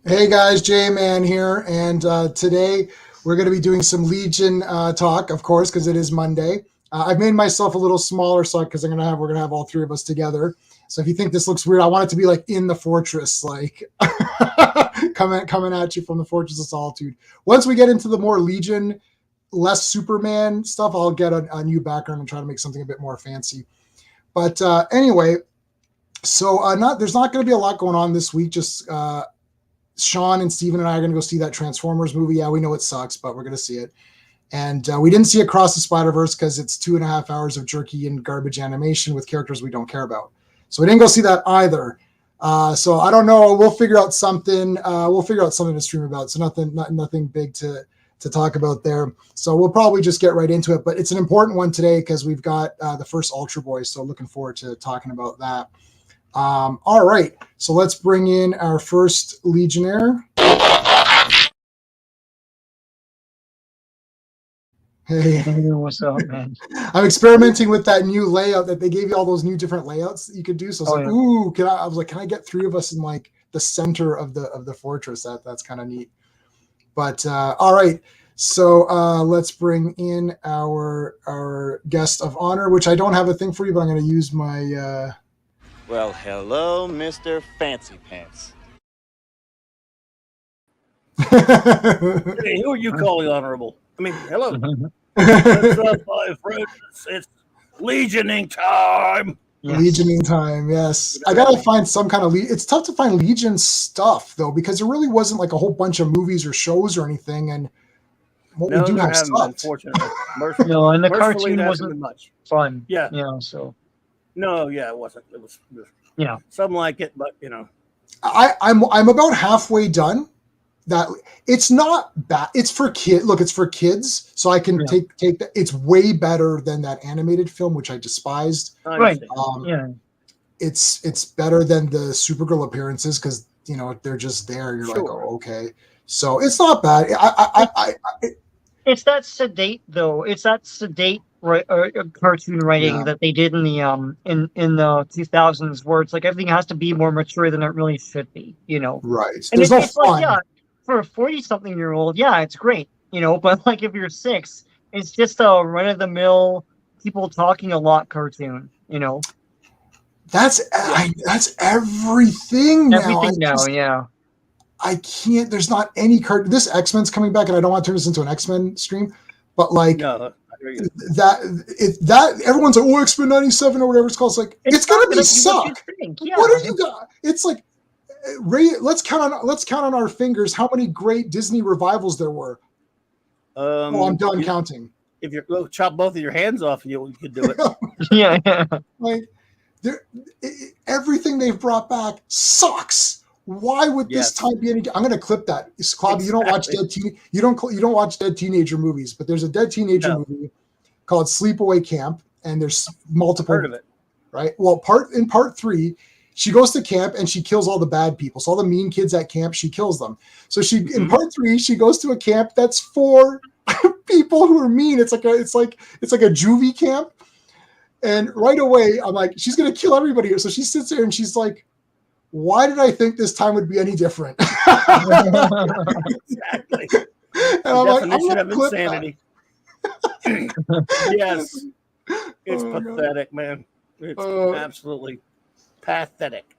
Hey guys, J-Man here, and today we're going to be doing some Legion talk, of course, because it is Monday. I've made myself a little smaller, so because we're gonna have all three of us together. So if you think this looks weird, I want it to be like in the fortress, like coming at you from the Fortress of Solitude. Once we get into the more Legion, less Superman stuff, I'll get a new background and try to make something a bit more fancy. But anyway, so there's not going to be a lot going on this week. Just Sean and Steven and I are going to go see that Transformers movie. Yeah, we know it sucks, but we're going to see it. And we didn't see Across the Spider-Verse because it's 2.5 hours of jerky and garbage animation with characters we don't care about. So we didn't go see that either. So I don't know. We'll figure out something. We'll figure out something to stream about. So nothing big to talk about there. So we'll probably just get right into it. But it's an important one today because we've got the first Ultra Boy. So looking forward to talking about that. All right, so let's bring in our first Legionnaire. Hey, what's up, man? I'm experimenting with that new layout that they gave you, all those new different layouts that you could do. So I was I was like, can I get three of us in like the center of the fortress? That's kind of neat. But all right, so let's bring in our guest of honor, which I don't have a thing for you, but I'm going to use my. Well, hello, Mr. Fancy Pants. Hey, who are you calling honorable? I mean, hello. What's up, my friends? It's Legioning time. Yes. Legioning time, yes. I gotta find some kind of it's tough to find Legion stuff though, because there really wasn't like a whole bunch of movies or shows or anything, and we do have stuff. Unfortunately, no, and the cartoon wasn't much fun. Yeah, so. No, yeah, it wasn't. It was something like it, but I'm about halfway done. That it's not bad. It's for kids. Look, it's for kids, so I can take that. It's way better than that animated film, which I despised. Right. It's better than the Supergirl appearances because they're just there. You're like, oh, okay. So it's not bad. It's that sedate though. It's that sedate cartoon writing that they did in the in the 2000s, where it's like everything has to be more mature than it really should be. Right. And it's like for a 40-something-year-old, it's great. But like if you're 6, it's just a run-of-the-mill people talking a lot cartoon. That's everything now. Everything now, I can't. There's not any card. This X-Men's coming back, and I don't want to turn this into an X-Men stream, but like that everyone's like, oh, X-Men 97 or whatever it's called. It's like it's gonna be suck. What are you got? It's like Ray. Let's count on our fingers how many great Disney revivals there were. I'm done counting. If you chop both of your hands off, you could do it. yeah. Like everything they've brought back sucks. Why would this time be any? I'm going to clip that. Clobby, you don't watch you don't watch dead teenager movies, but there's a dead teenager movie called Sleepaway Camp, and there's multiple. Heard of it, right? Well, part 3, she goes to camp and she kills all the bad people. So all the mean kids at camp, she kills them. So in part 3, she goes to a camp that's for people who are mean. It's like a juvie camp, and right away I'm like, she's going to kill everybody here. So she sits there and she's like, why did I think this time would be any different? Exactly. And I'm like, I'm gonna clip insanity. Yes. It's pathetic, man. It's absolutely pathetic.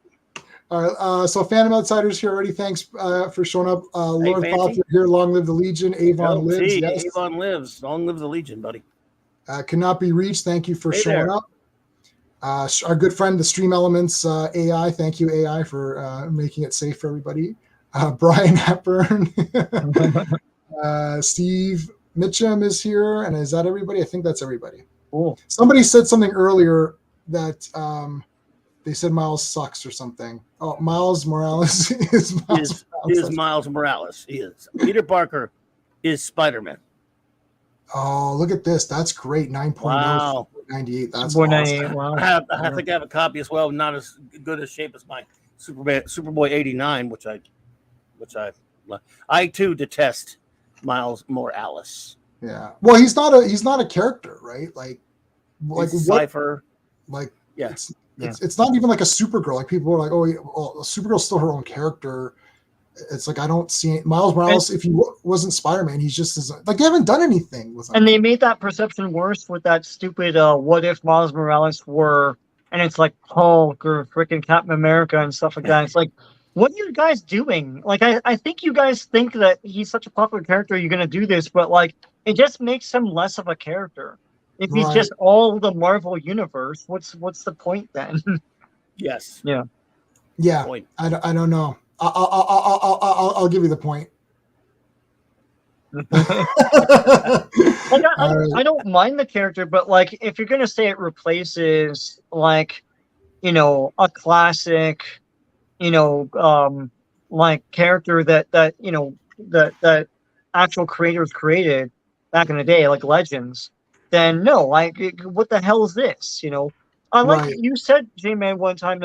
All right. So Phantom Outsiders here already. Thanks for showing up. Lord Thoth here. Long live the Legion. Avon lives. Yes. Avon lives. Long live the Legion, buddy. Cannot be reached. Thank you for showing up. Our good friend, the Stream Elements AI. Thank you, AI, for making it safe for everybody. Brian Hepburn. Steve Mitchum is here. And is that everybody? I think that's everybody. Cool. Somebody said something earlier that they said Miles sucks or something. Oh, Miles Morales is Miles Morales. He is. Peter Parker is Spider-Man. Oh, look at this. That's great. 9.0. Wow. 98. That's awesome. Wow. I think I have a copy as well. Not as good a shape as my Superboy 89, which I too detest Miles Morales. Yeah. Well, he's not a character, right? Like Cypher. Like yes. It's not even like a Supergirl. Like people are like, oh, Supergirl's still her own character. It's like I don't see Miles Morales. If he wasn't Spider-Man, he's just like they haven't done anything with him. And they made that perception worse with that stupid what if Miles Morales were, and it's like Hulk or freaking Captain America and stuff like that. It's like, what are you guys doing? Like, I think you guys think that he's such a popular character, you're gonna do this, but like, it just makes him less of a character. If he's just all the Marvel universe, what's the point then? Yes. Yeah. Yeah. Point. I don't know. I'll give you the point. Like I don't mind the character, but like if you're gonna say it replaces like a classic like character that that actual creators created back in the day, like Legends, then no, like what the hell is this? I like you said, J-Man, one time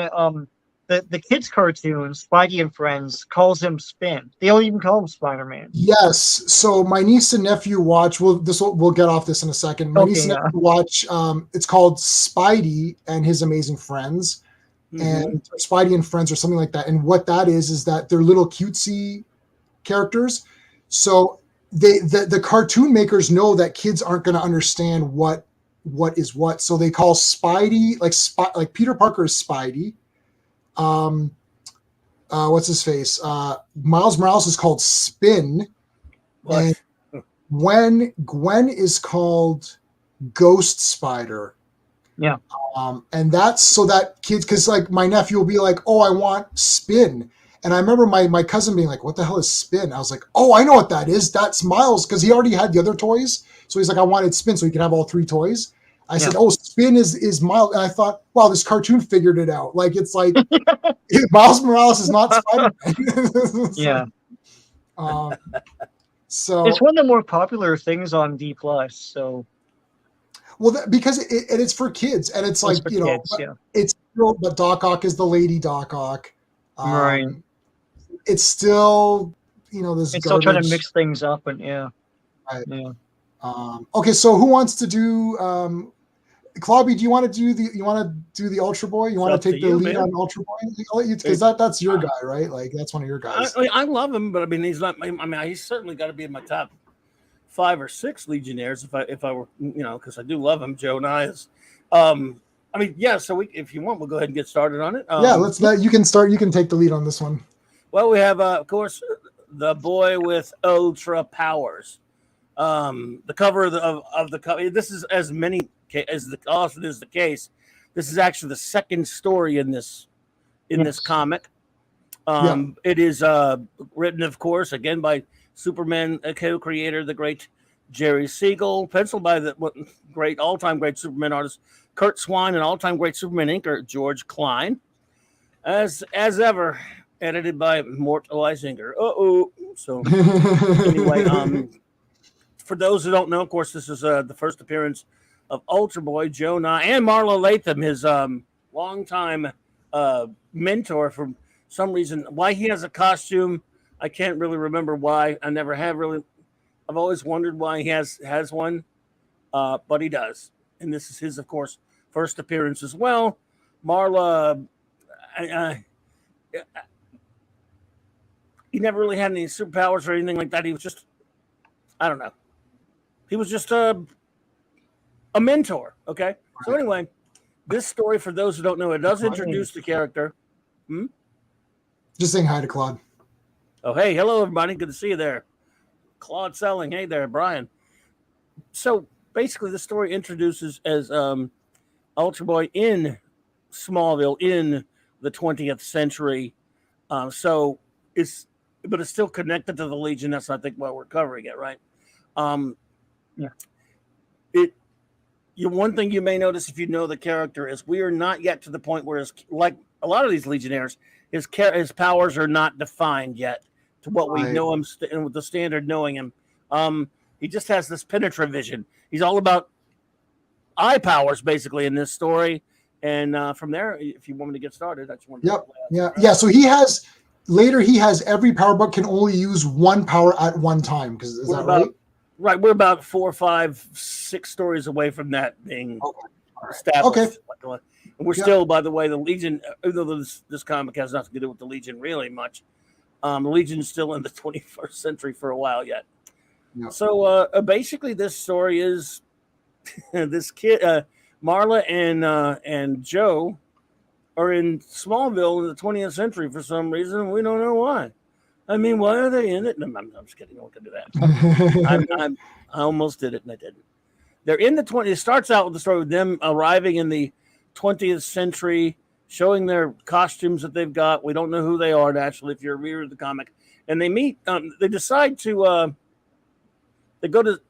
that the kids cartoon Spidey and Friends calls him Spin. They don't even call him Spider-Man. Yes. So my niece and nephew watch. We'll get off this in a second. My niece and nephew watch. It's called Spidey and His Amazing Friends, and Spidey and Friends or something like that. And what that is that they're little cutesy characters. So the cartoon makers know that kids aren't going to understand what is what. So they call Spidey like Peter Parker is Spidey. What's his face? Miles Morales is called Spin, and Gwen is called Ghost Spider. Yeah. And that's so that kids, because like my nephew will be like, "Oh, I want Spin," and I remember my cousin being like, "What the hell is Spin?" I was like, "Oh, I know what that is. That's Miles," because he already had the other toys, so he's like, "I wanted Spin so he could have all 3 toys." I said, "Oh, Spin is Miles," and I thought, "Wow, this cartoon figured it out." Like it's like Miles Morales is not Spider-Man. Yeah. So it's one of the more popular things on D+. So. Well, because it's for kids, and it's like kids, it's still, but Doc Ock is the Lady Doc Ock. Right. It's still this. It's still trying to mix things up, and Right. Yeah. Okay, so who wants to do? Clobby, do you want to do the Ultra Boy? You want to take the lead on Ultra Boy? I'll let you, because that's your guy, right? Like that's one of your guys. I love him, but I mean he's not. I mean he's certainly got to be in my top 5 or 6 Legionnaires if I were because I do love him. Joe and I is. I mean so if you want we'll go ahead and get started on it. You can start. You can take the lead on this one. Well, we have of course the boy with ultra powers. The cover of the cover. This is often is the case. This is actually the second story in this comic. It is written, of course, again by Superman co-creator, the great Jerry Siegel, penciled by the all-time great Superman artist Kurt Swan, and all-time great Superman inker George Klein, as ever, edited by Mort Eisinger. So anyway, for those who don't know, of course, this is the first appearance of Ultra Boy, Joe Nye, and Marla Latham, his longtime mentor. For some reason, why he has a costume, I can't really remember why. I never have really. I've always wondered why he has one, but he does. And this is his, of course, first appearance as well. Marla, he never really had any superpowers or anything like that. He was just, I don't know. He was just a mentor. Okay. So anyway, this story, for those who don't know, it does introduce the character. Just saying hi to Claude. Oh, hey, hello everybody. Good to see you there. Claude Selling. Hey there, Brian. So basically, the story introduces as Ultra Boy in Smallville in the 20th century. So it's still connected to the Legion. That's I think why we're covering it, right? One thing you may notice if you know the character is we are not yet to the point where, like a lot of these Legionnaires, his powers are not defined yet to what we know him with the standard knowing him. He just has this penetrative vision. He's all about eye powers basically in this story. And from there, if you want me to get started, I just want to. Yeah. So he has every power, but can only use one power at one time. Because is that right? Right, we're about 4, 5, 6 stories away from that being established. Okay. And we're still, by the way, the Legion, even though this comic has nothing to do with the Legion really much, The Legion's still in the 21st century for a while yet. Yep. So basically, this story is this kid, Marla and Joe, are in Smallville in the 20th century for some reason. We don't know why. I mean, why are they in it? No, I'm just kidding. I won't do that. I almost did it and I didn't. They're in the 20th. It starts out with the story with them arriving in the 20th century, showing their costumes that they've got. We don't know who they are, naturally, if you're a reader of the comic. And they meet, they decide to, they go to,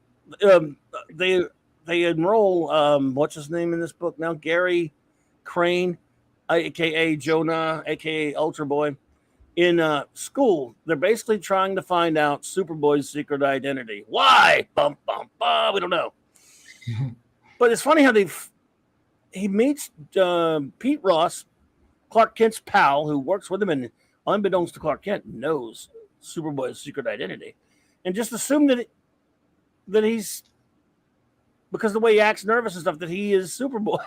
they enroll, what's his name in this book now? Gary Crane, a.k.a. Jonah, a.k.a. Ultra Boy, in school. They're basically trying to find out Superboy's secret identity. Why? Bum, bum, bum. We don't know. But it's funny how he meets Pete Ross, Clark Kent's pal, who works with him, and unbeknownst to Clark Kent, knows Superboy's secret identity, and just assumed that he's, because the way he acts nervous and stuff, that he is Superboy.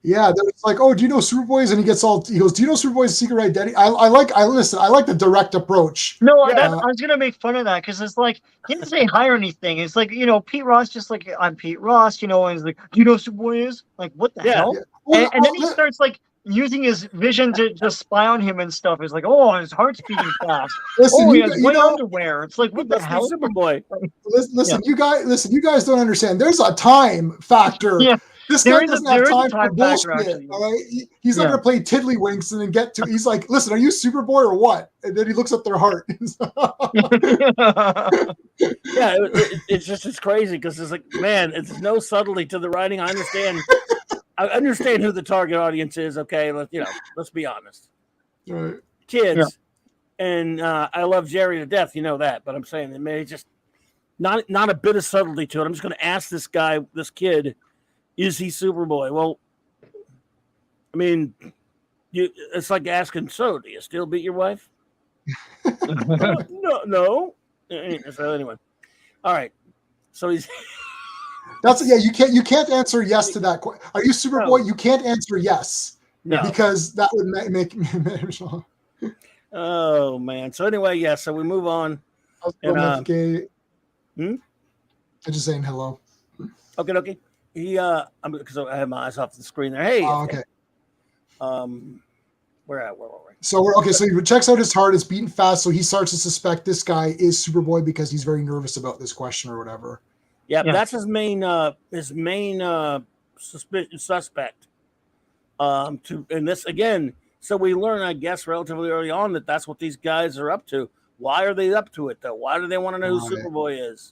Yeah, it's like, oh, do you know Superboy's? And he goes, do you know Superboy's secret identity? I like the direct approach. No, I was gonna make fun of that because it's like he didn't say hi or anything. It's like, Pete Ross just like, I'm Pete Ross, and he's like, do you know who Superboy is? Like, what the hell? Yeah. Well, and then he starts like using his vision to just spy on him and stuff. It's like, oh, his heart's beating fast. Listen, he has white underwear. It's like, what the hell? Superboy. Listen, you guys don't understand. There's a time factor. Yeah. This guy doesn't have time for bullshit. All right? He's not going to play tiddlywinks and then get to. He's like, listen, are you Superboy or what? And then he looks at their heart. It's crazy because it's like, man, it's no subtlety to the writing. I understand who the target audience is. Okay, let's be honest. Right. Kids, and I love Jerry to death. You know that, but I'm saying it may just not a bit of subtlety to it. I'm just going to ask this kid. Is he Superboy? Well, I mean, it's like asking, so do you still beat your wife? No. So anyway, all right. So he's. You can't answer yes to that. Are you Superboy? No. You can't answer yes. No. Because that would make. Oh man. So anyway, yeah. So we move on. I'm just saying hello. Okay. Because I have my eyes off the screen there. Hey. Oh, okay. Where were we? So So he checks out his heart. It's beating fast. So he starts to suspect this guy is Superboy because he's very nervous about this question or whatever. Yeah. That's his main suspect. And this again. So we learn, I guess, relatively early on that that's what these guys are up to. Why are they up to it though? Why do they want to know who Superboy is?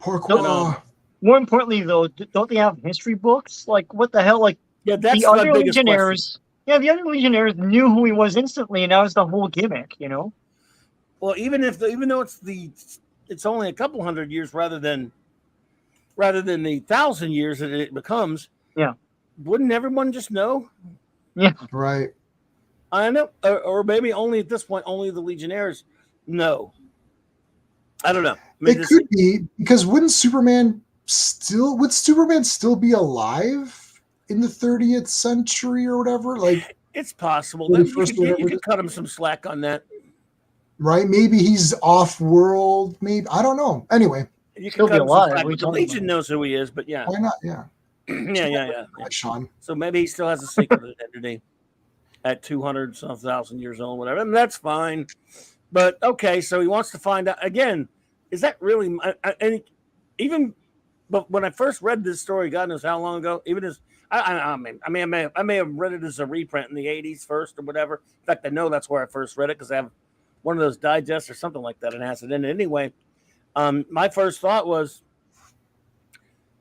Pourquoi? More importantly, though, don't they have history books? Like, what the hell? Like, that's the other Legionnaires. Yeah, the other Legionnaires knew who he was instantly, and that was the whole gimmick, Well, even though it's only a couple hundred years rather than the 1,000 years that it becomes. Yeah. Wouldn't everyone just know? Yeah. Right. I know, or maybe only at this point, only the Legionnaires know. I don't know. It could be because wouldn't Superman still be alive in the 30th century or whatever? Like, it's possible. You could cut him some slack on that. Right? Maybe he's off world. Maybe, I don't know. Anyway, you could be alive. The Legion knows who he is, but yeah. Why not? Yeah. Yeah. Sean. So maybe he still has a secret identity at 200,000 years old, whatever. And that's fine. But okay, so he wants to find out again. Is that really? But when I first read this story, God knows how long ago, even as I may have read it as a reprint in the 80s first or whatever. In fact, I know that's where I first read it because I have one of those digests or something like that and it has it in it anyway. My first thought was,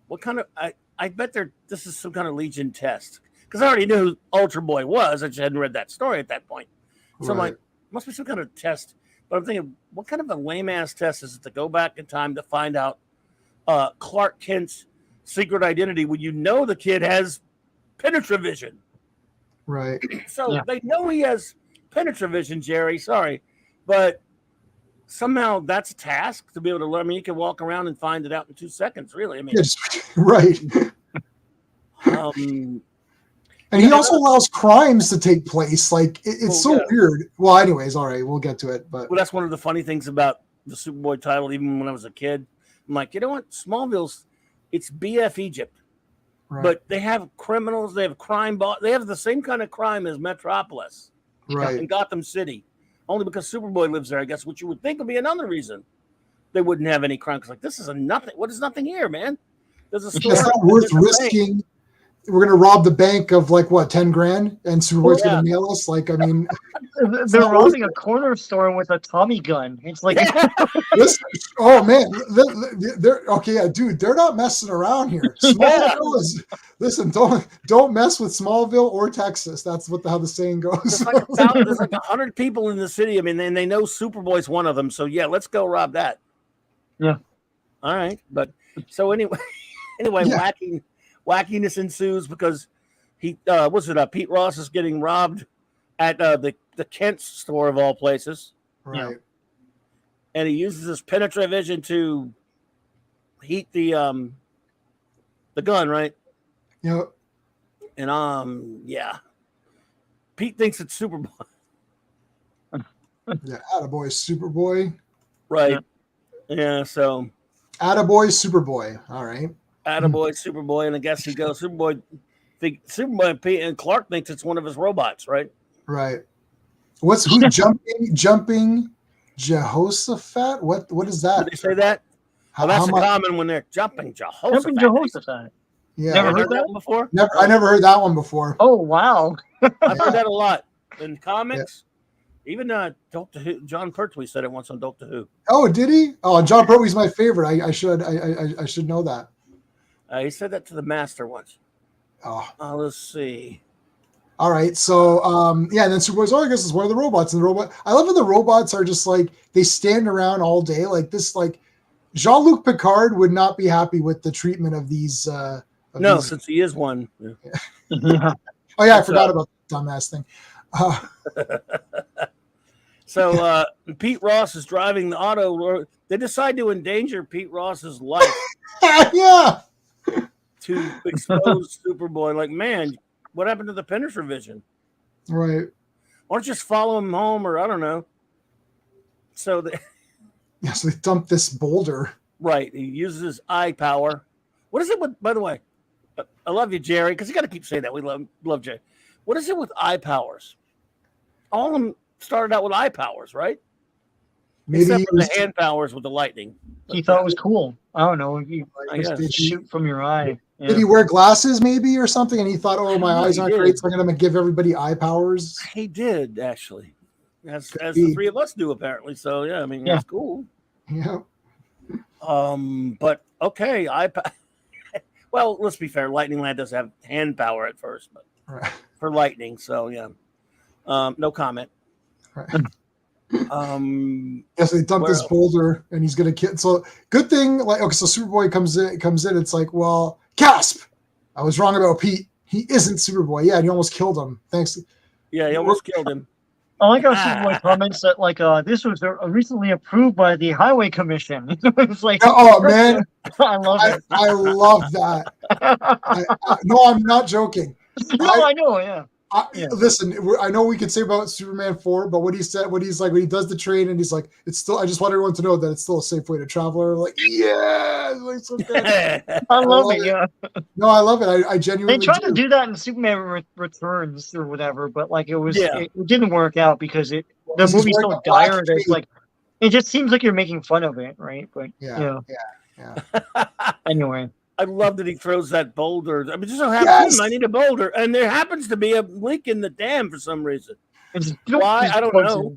what kind of? I bet this is some kind of Legion test because I already knew who Ultra Boy was. I just hadn't read that story at that point. So I'm like, must be some kind of test. But I'm thinking, what kind of a lame ass test is it to go back in time to find out Clark Kent's secret identity when you know the kid has penetravision? Right. So they know he has penetravision, Jerry. Sorry, but somehow that's a task to be able to learn. I mean, you can walk around and find it out in 2 seconds. Really, I mean, right. And he also allows crimes to take place. Like it's so weird. Well, anyways, all right, we'll get to it. But that's one of the funny things about the Superboy title. Even when I was a kid, I'm like, you know what? Smallville's, it's BF Egypt, but they have criminals. They have crime. They have the same kind of crime as Metropolis, in Gotham City. Only because Superboy lives there, I guess. Which you would think would be another reason they wouldn't have any crime. Because like this is a nothing. What is nothing here, man? There's a store. It's not worth risking. We're gonna rob the bank of like what, 10 grand, and Superboy's gonna nail us. Like, I mean, they're robbing a corner store with a Tommy gun. It's like, oh man, they're okay, dude. They're not messing around here. Smallville is. Listen, don't mess with Smallville or Texas. That's how the saying goes. There's like 100 people in the city. I mean, and they know Superboy's one of them. So yeah, let's go rob that. Yeah. All right, but so anyway, wackiness ensues because Pete Ross is getting robbed at the Kent store of all places. Right. And he uses his penetrative vision to heat the gun, right? Yep. And Pete thinks it's Superboy. Yeah, attaboy, Superboy. Right. Yeah, so attaboy, Superboy. All right. Attaboy, Superboy, and I guess he goes Superboy. Pete and Clark thinks it's one of his robots, right? Right. Who's jumping Jehoshaphat? What is that? Did they say that? That's common when they're jumping Jehoshaphat. Jumping Jehoshaphat. Yeah. Never heard that one before? I never heard that one before. Oh wow. I've heard that a lot in comics. Yeah. Even Doctor Who, John Pertwee said it once on Doctor Who. Oh, did he? Oh, John Pertwee's my favorite. I should know that. He said that to the Master once. Oh, let's see. All right, so and then Superboy's, I guess it's one of the robots. And the robot, I love how the robots are just like they stand around all day like this. Like Jean-Luc Picard would not be happy with the treatment of these. Since he is one. Yeah. Oh yeah, I forgot about the dumbass thing. So Pete Ross is driving the auto. They decide to endanger Pete Ross's life. Yeah. To expose Superboy. Like, man, what happened to the penetrative vision? Right. Why don't you just follow him home, or I don't know. So they dump this boulder. Right. He uses his eye power. What is it with, by the way? I love you, Jerry, because you got to keep saying that. We love Jerry. What is it with eye powers? All of them started out with eye powers, right? Maybe except for the hand powers with the lightning. He thought it was cool. I don't know. You shoot from your eye. Yeah. Did he wear glasses maybe or something? And he thought, oh, my eyes aren't great, so I'm going to give everybody eye powers. He did, actually. As the three of us do, apparently. So, yeah, I mean, that's cool. Yeah. But, okay, well, let's be fair. Lightning Lad does have hand power at first, but for lightning. So, yeah. No comment. Right. Yes, they dump this boulder and he's gonna kill. So good thing, like, okay, so Superboy comes in. It's like, well, Casp, I was wrong about Pete. He isn't Superboy. Yeah, and you almost killed him. Thanks. Yeah, he almost killed him. I like how Superboy comments that like this was recently approved by the Highway Commission. It's like, oh man, I love it. I love that. No, I'm not joking. No, I know. Yeah. Listen, I know we could say about Superman 4, but what he said, when he does the train and he's like, it's still, I just want everyone to know that it's still a safe way to travel. Like, yeah, like, so I love it. Yeah. No, I love it. I genuinely. They tried to do that in Superman Returns or whatever, but like it didn't work out because the movie's so dire that it's like, it just seems like you're making fun of it, right? But yeah. Anyway. I love that he throws that boulder. I mean, just so happens I need a boulder, and there happens to be a leak in the dam for some reason. Why? I don't know.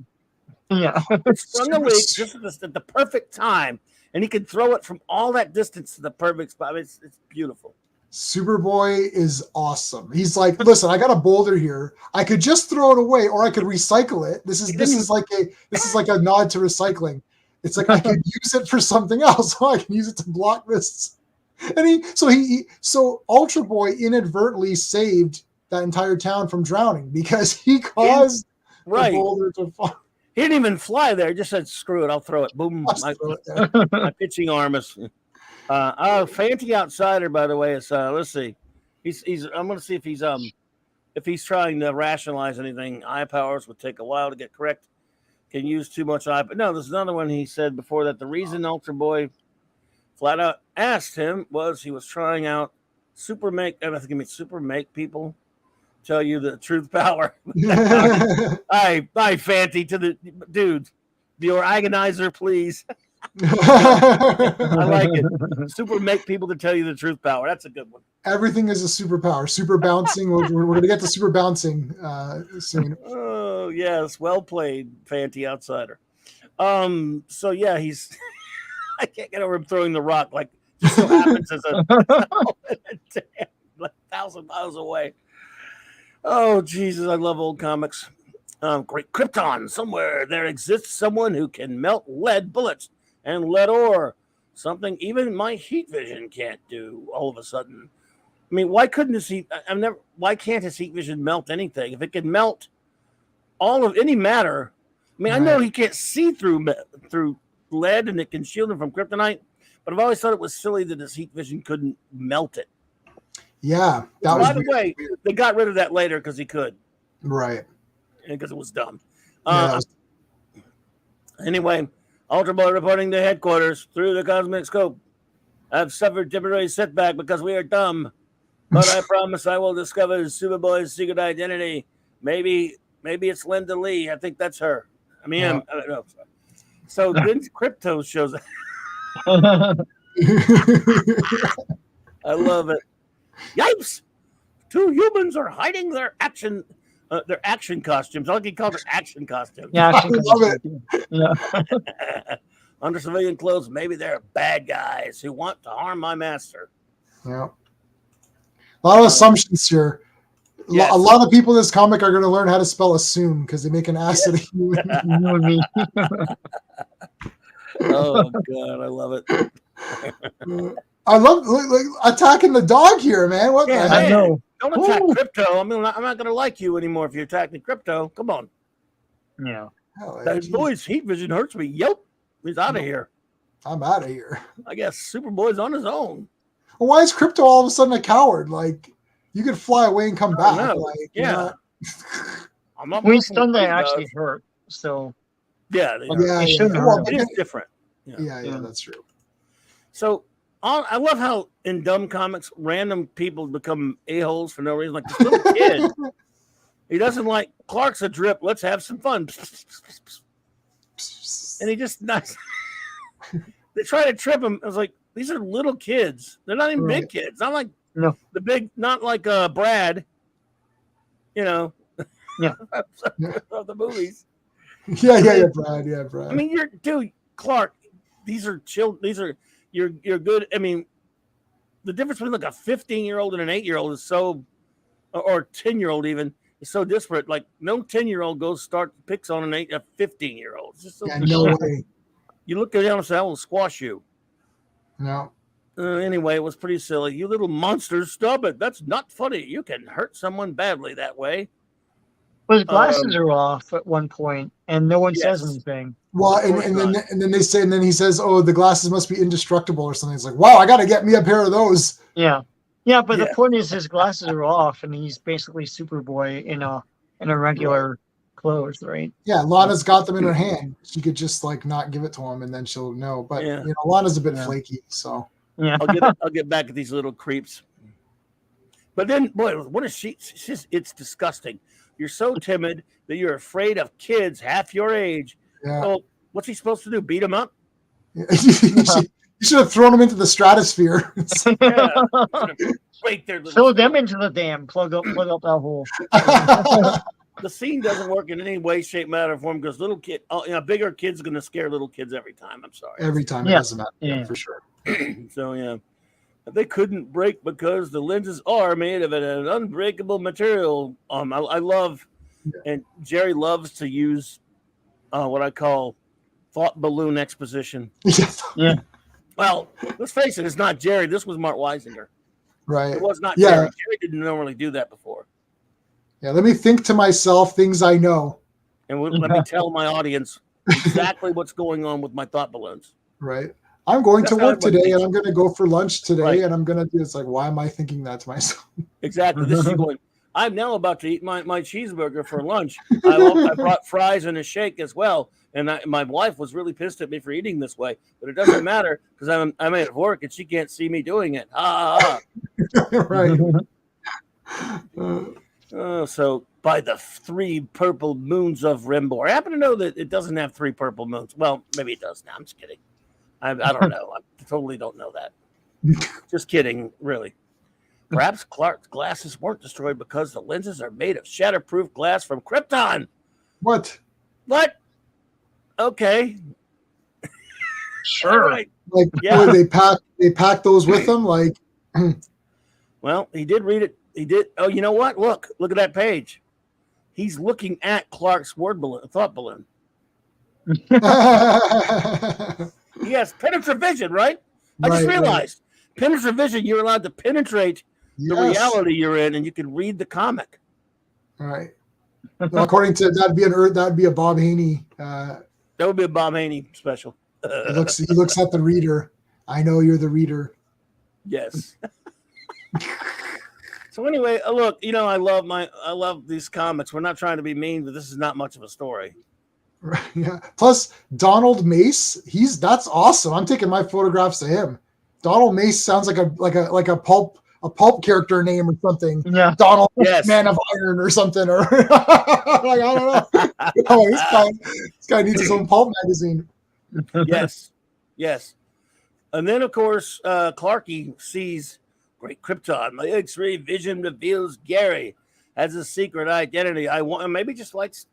Yeah, it sprung a leak just at the perfect time, and he can throw it from all that distance to the perfect spot. I mean, it's beautiful. Superboy is awesome. He's like, listen, I got a boulder here. I could just throw it away, or I could recycle it. This is like a nod to recycling. It's like I could use it for something else. I can use it to block this. And so Ultra Boy inadvertently saved that entire town from drowning because he caused the boulder to fall. He didn't even fly there. He just said, "Screw it, I'll throw it." Boom! My pitching arm is. Fancy Outsider, by the way, is. Let's see. He's. I'm going to see if he's if he's trying to rationalize anything, eye powers would take a while to get correct. Can use too much eye. But no, there's another one he said before that the reason Ultra Boy flat out asked him was he was trying out super make people tell you the truth power. Hi, Fanty, to the dude. Your agonizer, please. I like it. Super make people to tell you the truth power. That's a good one. Everything is a superpower. Super bouncing. We're going to get to super bouncing soon. Oh, yes. Well played, Fanty Outsider. So, yeah, he's... I can't get over him throwing the rock. Like, just so happens as a... Damn, like 1,000 miles away. Oh, Jesus. I love old comics. Great Krypton. Somewhere there exists someone who can melt lead bullets and lead ore. Something even my heat vision can't do all of a sudden. I mean, why couldn't his heat? Why can't his heat vision melt anything? If it can melt all of any matter, I mean, right. I know he can't see through lead and it can shield him from kryptonite, but I've always thought it was silly that his heat vision couldn't melt it. Yeah, that was. By the way, they got rid of that later because he could. Right. Because it was dumb. Yeah, Anyway, Ultra Boy reporting to headquarters through the cosmic scope. I've suffered temporary setback because we are dumb. But I promise I will discover Superboy's secret identity. Maybe it's Linda Lee. I think that's her. I mean, I don't know. So then Crypto shows up. I love it. Yipes! 2 humans are hiding their action costumes. I like he called it action costumes. Yeah, I love it. Yeah. Under civilian clothes, maybe they're bad guys who want to harm my master. Yeah. A lot of assumptions here. Yes. A lot of people in this comic are going to learn how to spell assume because they make an ass of the human. You and me. Oh God, I love it. I love like attacking the dog here, man. What the heck? I know. Don't attack Crypto. I mean, I'm not going to like you anymore if you're attacking Crypto. Come on. Yeah. That boy's heat vision hurts me. Yep. He's out of here. I'm out of here. I guess Superboy's on his own. Well, why is Crypto all of a sudden a coward? Like, you could fly away and come back. Like, yeah. I'm not. We stunned that actually hurt. So. Yeah. It is different. Yeah, that's true. So I love how in dumb comics, random people become a-holes for no reason. Like this little kid, he doesn't like Clark's a drip. Let's have some fun. And he just nuts. They try to trip him. I was like, these are little kids. They're not even big kids. Not like not like Brad. You know. Yeah. Of the movies. Yeah, Brad. Yeah, Brad. I mean, Clark. These are you're good. I mean, the difference between like a 15-year-old and an 8-year-old is so, or 10-year-old even is so disparate. Like no 10-year-old picks on a 15-year-old. It's just so no way. You look down and say, "I will squash you." No. Anyway, it was pretty silly. You little monsters, stop it. That's not funny. You can hurt someone badly that way. Well, his glasses are off at one point, and no one says anything. Well, and then they say, and then he says, "Oh, the glasses must be indestructible or something." It's like, wow, I got to get me a pair of those. Yeah, but the point is, his glasses are off, and he's basically Superboy in a regular clothes, right? Yeah, Lana's got them in her hand. She could just like not give it to him, and then she'll know. But you know, Lana's a bit flaky, so yeah. I'll get back at these little creeps. But then, boy, what is she? It's disgusting. You're so timid that you're afraid of kids half your age. Yeah. So what's he supposed to do? Beat him up? You should have thrown him into the stratosphere. Break their Throw them into the dam. Plug up that hole. The scene doesn't work in any way, shape, matter, form because bigger kids are going to scare little kids every time. I'm sorry. Every time. It doesn't matter. Yeah, for sure. So, yeah. They couldn't break because the lenses are made of an unbreakable material. I love, and Jerry loves to use what I call thought balloon exposition. Yeah. Well, let's face it, it's not Jerry. This was Mark Weisinger. Right. It was not Jerry. Jerry didn't normally do that before. Yeah, let me think to myself things I know. And let me tell my audience exactly what's going on with my thought balloons. Right. I'm going to work today and I'm going to go for lunch today and I'm going to do it's like, why am I thinking that to myself? Exactly. This is going, I'm now about to eat my cheeseburger for lunch. I brought fries and a shake as well. And my wife was really pissed at me for eating this way, but it doesn't matter because I'm at work and she can't see me doing it. Right. So by the 3 purple moons of Rimbor, I happen to know that it doesn't have 3 purple moons. Well, maybe it does now. I'm just kidding. I don't know. I totally don't know that. Just kidding, really. Perhaps Clark's glasses weren't destroyed because the lenses are made of shatterproof glass from Krypton. What? What? Okay. Sure. Right. Like, Yeah. boy, they pack those with them? Like, Well, he did read it. He did. Oh, you know what? Look at that page. He's looking at Clark's thought balloon. He has penetrative vision, right? I just realized penetrative vision. You're allowed to penetrate the reality you're in, and you can read the comic. All right. Well, according to that'd be a Bob Haney. That would be a Bob Haney special. He looks at the reader. I know you're the reader. Yes. So anyway, look, I love these comics. We're not trying to be mean, but this is not much of a story. Right, yeah. Plus Donald Mace, that's awesome. I'm taking my photographs to him. Donald Mace sounds like a pulp character name or something. Yeah. Donald Yes. Man of Iron or something, or like, I don't know. Oh, this guy needs his own pulp magazine. Yes. And then of course, Clarky sees Great Krypton. My X-ray vision reveals Gary has a secret identity. Maybe just likes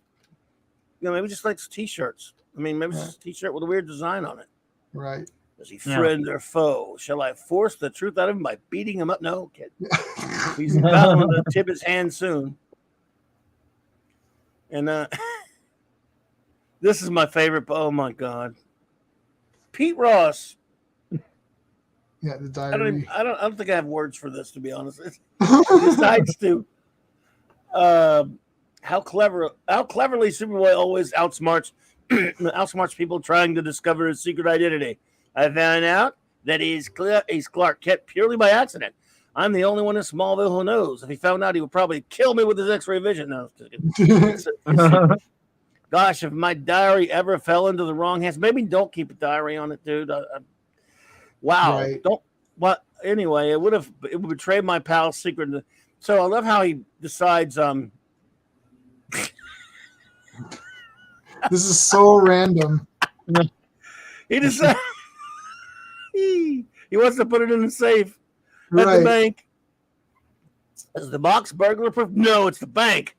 t-shirts. I mean, maybe it's just a t-shirt with a weird design on it. Right. Is he friend or foe? Shall I force the truth out of him by beating him up? No, kid. He's about to tip his hand soon. And this is my favorite. Oh my God, Pete Ross. Yeah, the diary. I don't think I have words for this, to be honest. Decides to how cleverly Superboy always outsmarts people trying to discover his secret identity. I found out that he's Clark Kent purely by accident. I'm the only one in Smallville who knows. If he found out, he would probably kill me with his X-ray vision. No, gosh, if my diary ever fell into the wrong hands, maybe don't keep a diary on it, dude. Wow. Right. Don't. What? Anyway, it would betray my pal's secret. So I love how he decides. This is so random. He decides he wants to put it in the safe at the bank. Is the box burglar proof? No, it's the bank.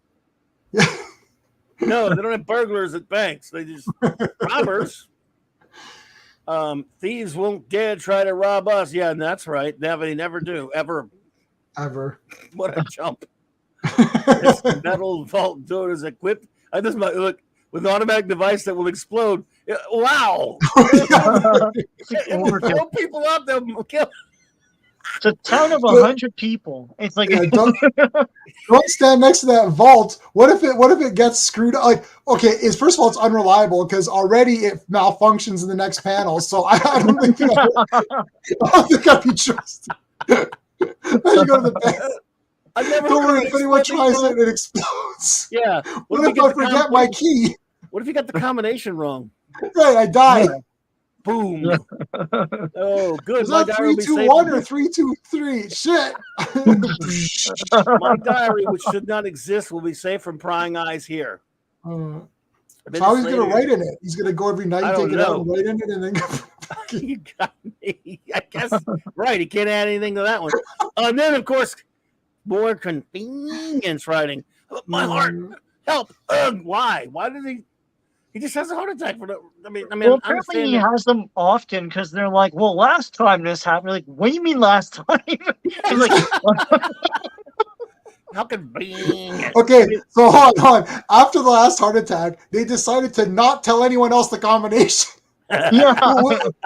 No, they don't have burglars at banks. They just robbers. Thieves won't dare try to rob us. Yeah, and that's right. They never do. Ever. What a jump. This metal vault door is equipped. This might look with an automatic device that will explode. Wow. Kill people up. They'll kill. It's a town of 100 people. It's like don't stand next to that vault. What if it gets screwed up? Like, okay, first of all, it's unreliable because already it malfunctions in the next panel. So I don't think I'd be trusted. Then you go to the bank. Don't worry, if anyone tries it explodes. Yeah. What if I forget my key? What if you got the combination wrong? Right, I die. Yeah. Boom. Oh, good. Is that 3-2-1 or 3-2-3? Shit. My diary, which should not exist, will be safe from prying eyes here. So how he's going to write in it? He's going to go every night, take it out, and write in it, and then you got me. I guess right. He can't add anything to that one. And then, of course, more convenience writing. My heart, help! Why? Why did he? He just has a heart attack for the. I mean. Well, apparently he has them often because they're like, well, last time this happened. Like, what do you mean last time? He's like, how convenient. Okay, so hold on. After the last heart attack, they decided to not tell anyone else the combination. yeah.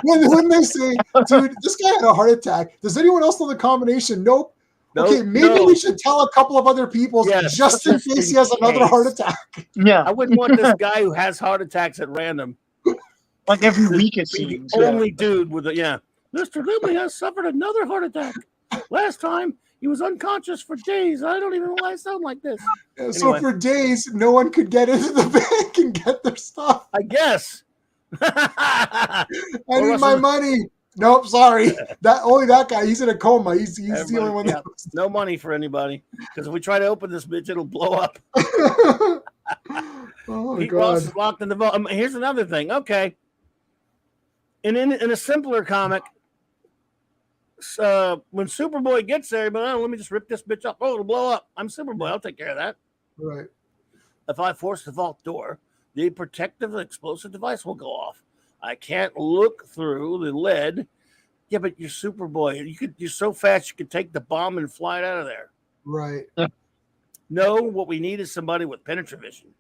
When they say, dude, this guy had a heart attack, does anyone else know the combination? Nope. Okay, maybe we should tell a couple of other people just in case he has another heart attack. Yeah. I wouldn't want this guy who has heart attacks at random. Like every week it seems. The only dude with Mr. Libby has suffered another heart attack. Last time He was unconscious for days. I don't even know why I sound like this. So Anyway. for days, no one could get into the bank and get their stuff. I guess. I need my money. Nope, sorry. That guy. He's in a coma. He's the only one. Yeah, no money for anybody, because if we try to open this bitch, it'll blow up. Oh Pete God. Ross is locked in the vault. Here's another thing. Okay, in a simpler comic, when Superboy gets there, but let me just rip this bitch up. Oh, it'll blow up. I'm Superboy. I'll take care of that. Right. If I force the vault door, the protective explosive device will go off. I can't look through the lead. Yeah, but you're Superboy. You're so fast you could take the bomb and fly it out of there. Right. No, what we need is somebody with penetrative vision.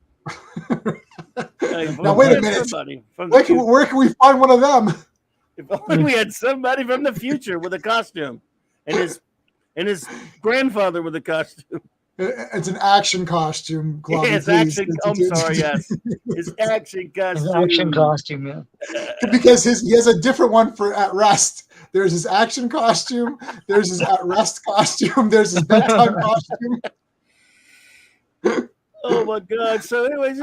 Now wait a minute. Where can we find one of them? If only we had somebody from the future with a costume, and his grandfather with a costume. It's an action costume. Yeah, his action. I'm sorry, yes, his action costume. His action costume, yeah. Because he has a different one for at rest. There's his action costume. There's his at rest costume. There's his bedtime costume. Oh my God! So, anyways,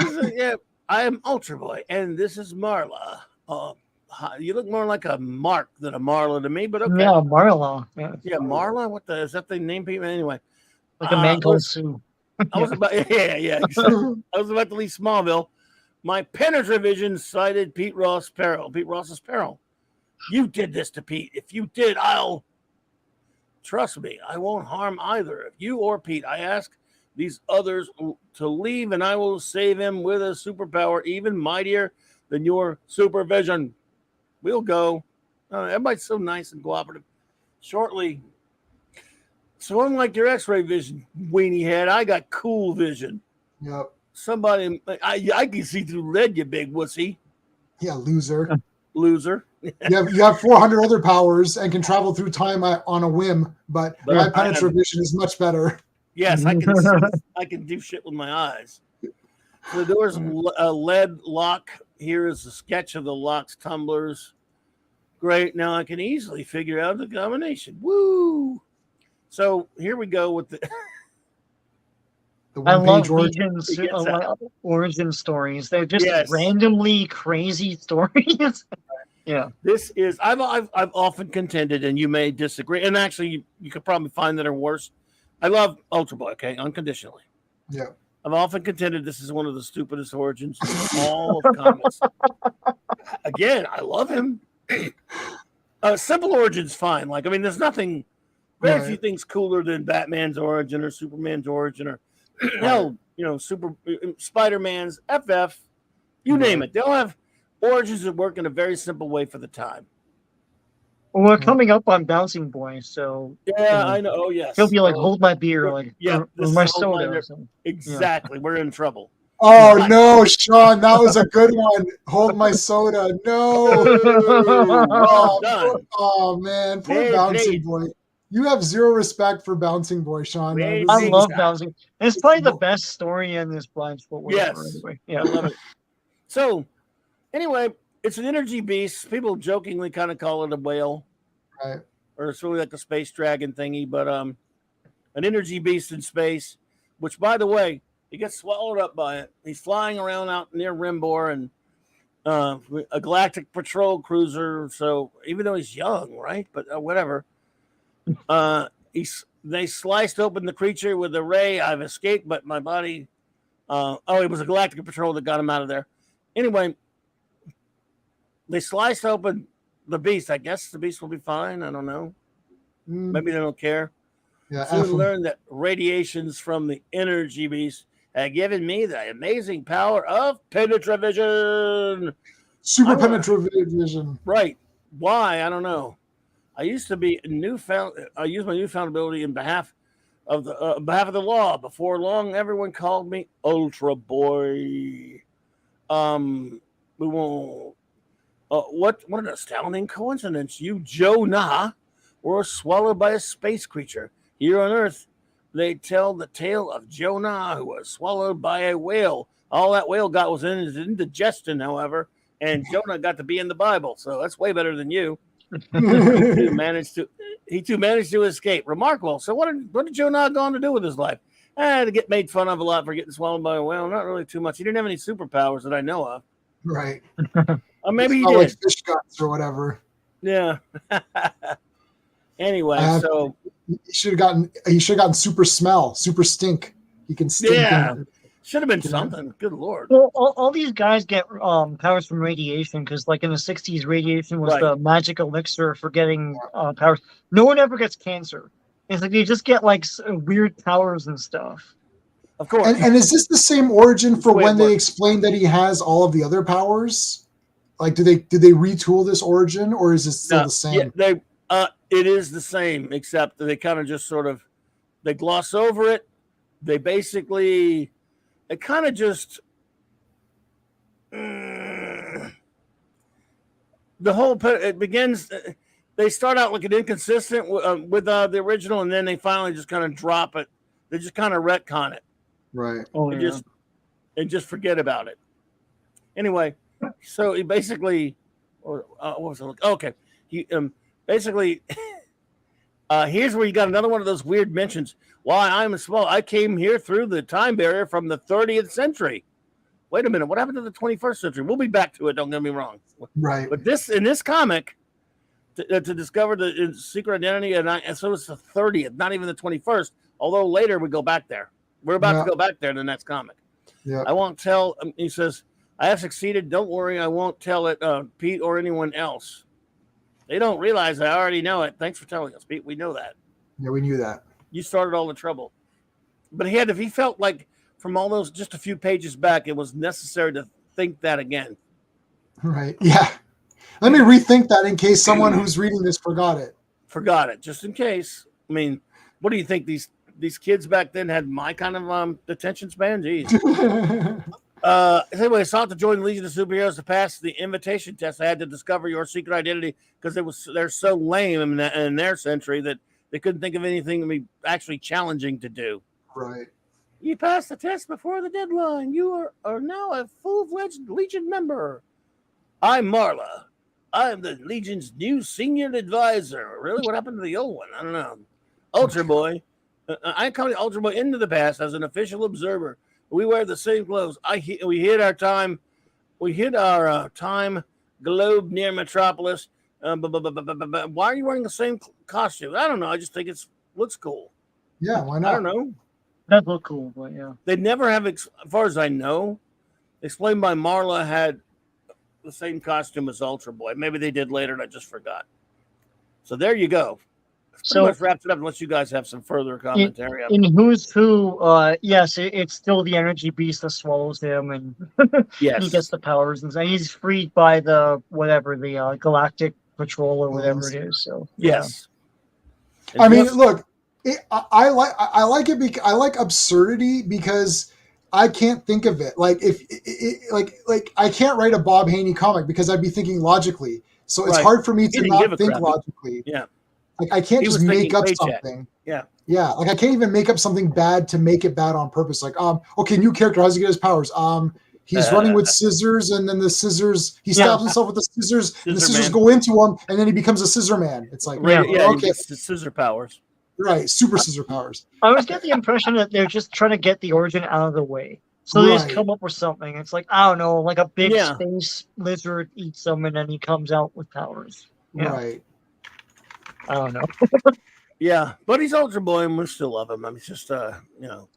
I am Ultra Boy, and this is Marla. You look more like a Mark than a Marla to me, but okay. Yeah, Marla. Yeah, Marla. What is that? They name people anyway. Like a man called Sue. I was about exactly. I was about to leave Smallville. My penetrative vision cited Pete Ross's peril. You did this to Pete. If you did, trust me, I won't harm either of you or Pete. I ask these others to leave, and I will save him with a superpower even mightier than your supervision. We'll go. Everybody's so nice and cooperative. Shortly. So unlike your X-ray vision, weenie head, I got cool vision. Yep. Somebody, I can see through lead, you big wussy. Yeah, loser. Loser. You have 400 other powers and can travel through time on a whim, but my penetrative vision is much better. Yes, I can. I can do shit with my eyes. So the door's a lead lock. Here is a sketch of the lock's tumblers. Great. Now I can easily figure out the combination. Woo! So here we go with the. I love origin stories. They're just randomly crazy stories. Yeah. This is I've often contended, and you may disagree, and actually you could probably find that are worse. I love Ultra Boy, okay, unconditionally. Yeah. I've often contended this is one of the stupidest origins in all of comics. Again, I love him. Simple origin's fine. Like, I mean, there's nothing, very few things cooler than Batman's origin or Superman's origin or hell, Spider-Man's, FF, you name it. They'll have origins that work in a very simple way for the time. Well, we're coming up on Bouncing Boy, so I know. Oh, yes. He'll be like, "Hold my beer," or my soda. Exactly. We're in trouble. Oh no, Sean, that was a good one. Hold my soda. No. Oh man, poor Bouncing Boy. You have zero respect for Bouncing Boy, Sean. I love Bouncing. It's probably the best story in this blind spot. Anyway. Yeah, I love it. So, anyway, it's an energy beast. People jokingly kind of call it a whale, right? Or it's really like a space dragon thingy. But an energy beast in space, which, by the way, he gets swallowed up by it. He's flying around out near Rimbor and a galactic patrol cruiser. So even though he's young, right? But whatever. They sliced open the creature with a ray. I've escaped, but my body. It was a galactic patrol that got him out of there. Anyway, they sliced open the beast. I guess the beast will be fine. I don't know. Maybe they don't care. Yeah. Soon learned that radiations from the energy beast had given me the amazing power of penetrative vision. Super penetrative vision. Right. Why? I don't know. I used my newfound ability in behalf of the law. Before long, everyone called me Ultra Boy. We won't. What an astounding coincidence! You, Jonah, were swallowed by a space creature. Here on Earth, they tell the tale of Jonah, who was swallowed by a whale. All that whale got was in his indigestion, however, and Jonah got to be in the Bible, so that's way better than you. He too managed to escape. Remarkable. So what did Joe not go on to do with his life? To get made fun of a lot for getting swallowed by a whale. Not really too much. He didn't have any superpowers that I know of. Right. Or maybe he It's not did. like fish guts or whatever. Yeah. Anyway, so he should have gotten super smell, super stink. He can stink. yeah, And, should have been something. Good Lord. Well, all these guys get powers from radiation because, like in the '60s, radiation was Right. the magic elixir for getting powers. No one ever gets cancer. It's like they just get like weird powers and stuff. Of course. and is this the same origin for Wait, when they what? explain that he has all of the other powers? Like, did they retool this origin, or is it still the same? Yeah, it is the same, except that they kind of just sort of they gloss over it. They basically it kind of just the whole it begins. They start out like an inconsistent with the original, and then they finally just kind of drop it. They just kind of retcon it. Right. Oh, and yeah. just forget about it. Anyway, so he basically, what was it? Okay, he basically, here's where you got another one of those weird mentions. Why I'm small. I came here through the time barrier from the 30th century. Wait a minute, what happened to the 21st century? We'll be back to it. Don't get me wrong. Right. But in this comic, to discover the secret identity, and so it's the 30th, not even the 21st. Although later we go back there. We're about to go back there in the next comic. Yeah. I won't tell. He says, I have succeeded. Don't worry. I won't tell it, Pete, or anyone else. They don't realize I already know it. Thanks for telling us, Pete. We know that. Yeah, we knew that. You started all the trouble. But he felt like from all those just a few pages back, it was necessary to think that again. Right. Yeah. Let me rethink that in case someone who's reading this forgot it. Forgot it, just in case. I mean, what do you think these kids back then had my kind of attention span? Jeez. Anyway, I sought to join the Legion of Superheroes to pass the invitation test. I had to discover your secret identity because they're so lame in their century that they couldn't think of anything to be actually challenging to do. Right. You passed the test before the deadline. You are now a full-fledged Legion member. I'm Marla. I'm the Legion's new senior advisor. Really? What happened to the old one? I don't know. Ultra Boy. I accompanied Ultra Boy into the past as an official observer. We wear the same clothes. We hit our time. We hit our time globe near Metropolis. Why are you wearing the same costume? I don't know. I just think it looks cool. Yeah, why not? I don't know. That looked cool, but yeah. They never have, as far as I know, explained by Marla had the same costume as Ultra Boy. Maybe they did later and I just forgot. So there you go. So much wraps it up unless you guys have some further commentary. In Who's Who, yes, it's still the energy beast that swallows him, and yes, he gets the powers, and he's freed by the Galactic Patrol or whatever it is. So yes, I mean, look, I like it. I like absurdity because I can't think of it. Like if like I can't write a Bob Haney comic because I'd be thinking logically. So it's hard for me to not think logically. Yeah. Like I can't just make up something. Yeah. Yeah. Like I can't even make up something bad to make it bad on purpose. Like, okay, new character, how does he get his powers? He's running with scissors, and then the scissors, he stabs himself with the scissors, and the scissors go into him, and then he becomes a scissor man. It's like, okay, the scissor powers. Right, super scissor powers. I always get the impression that they're just trying to get the origin out of the way. So they just come up with something. It's like, I don't know, like a big space lizard eats them, and then he comes out with powers. Yeah. Right. I don't know. Yeah, but he's Ultra Boy, and we still love him. I mean, it's just, Yeah.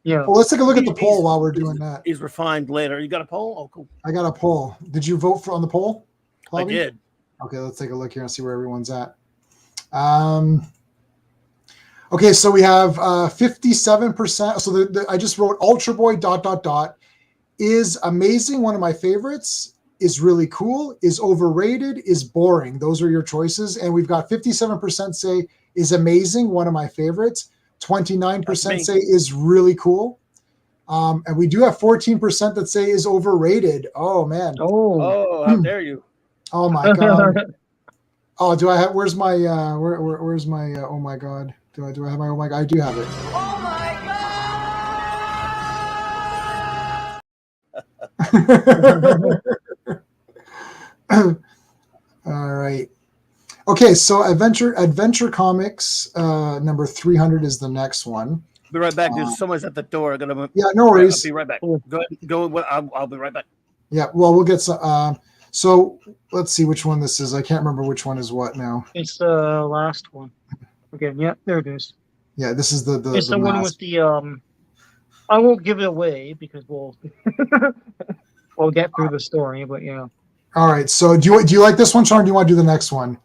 Well, let's take a look at the poll while we're doing that. He's refined later. You got a poll? Oh, cool. I got a poll. Did you vote on the poll, Bobby? I did. Okay, let's take a look here and see where everyone's at. Okay, so we have 57%. So I just wrote Ultra Boy ... is amazing, one of my favorites, is really cool, is overrated, is boring. Those are your choices. And we've got 57% say is amazing, one of my favorites. 29% say is really cool. And we do have 14% that say is overrated. Oh, man. Oh, how dare you. Oh, my God. Oh, do I have, where's my, where's my, oh, my God. Do I have my, oh, my God? I do have it. Oh, my God. All right. Okay, so Adventure Comics number 300 is the next one. Be right back, dude. Someone's at the door. Yeah, no worries. I'll be right back. Go ahead. Go. I'll be right back. Yeah, well, we'll get some. So let's see which one this is. I can't remember which one is what now. It's the last one. Okay, yeah, there it is. Yeah, this is the It's the one with the I won't give it away because we'll we'll get through the story, but yeah. All right. So do you like this one, Sean? Or do you want to do the next one?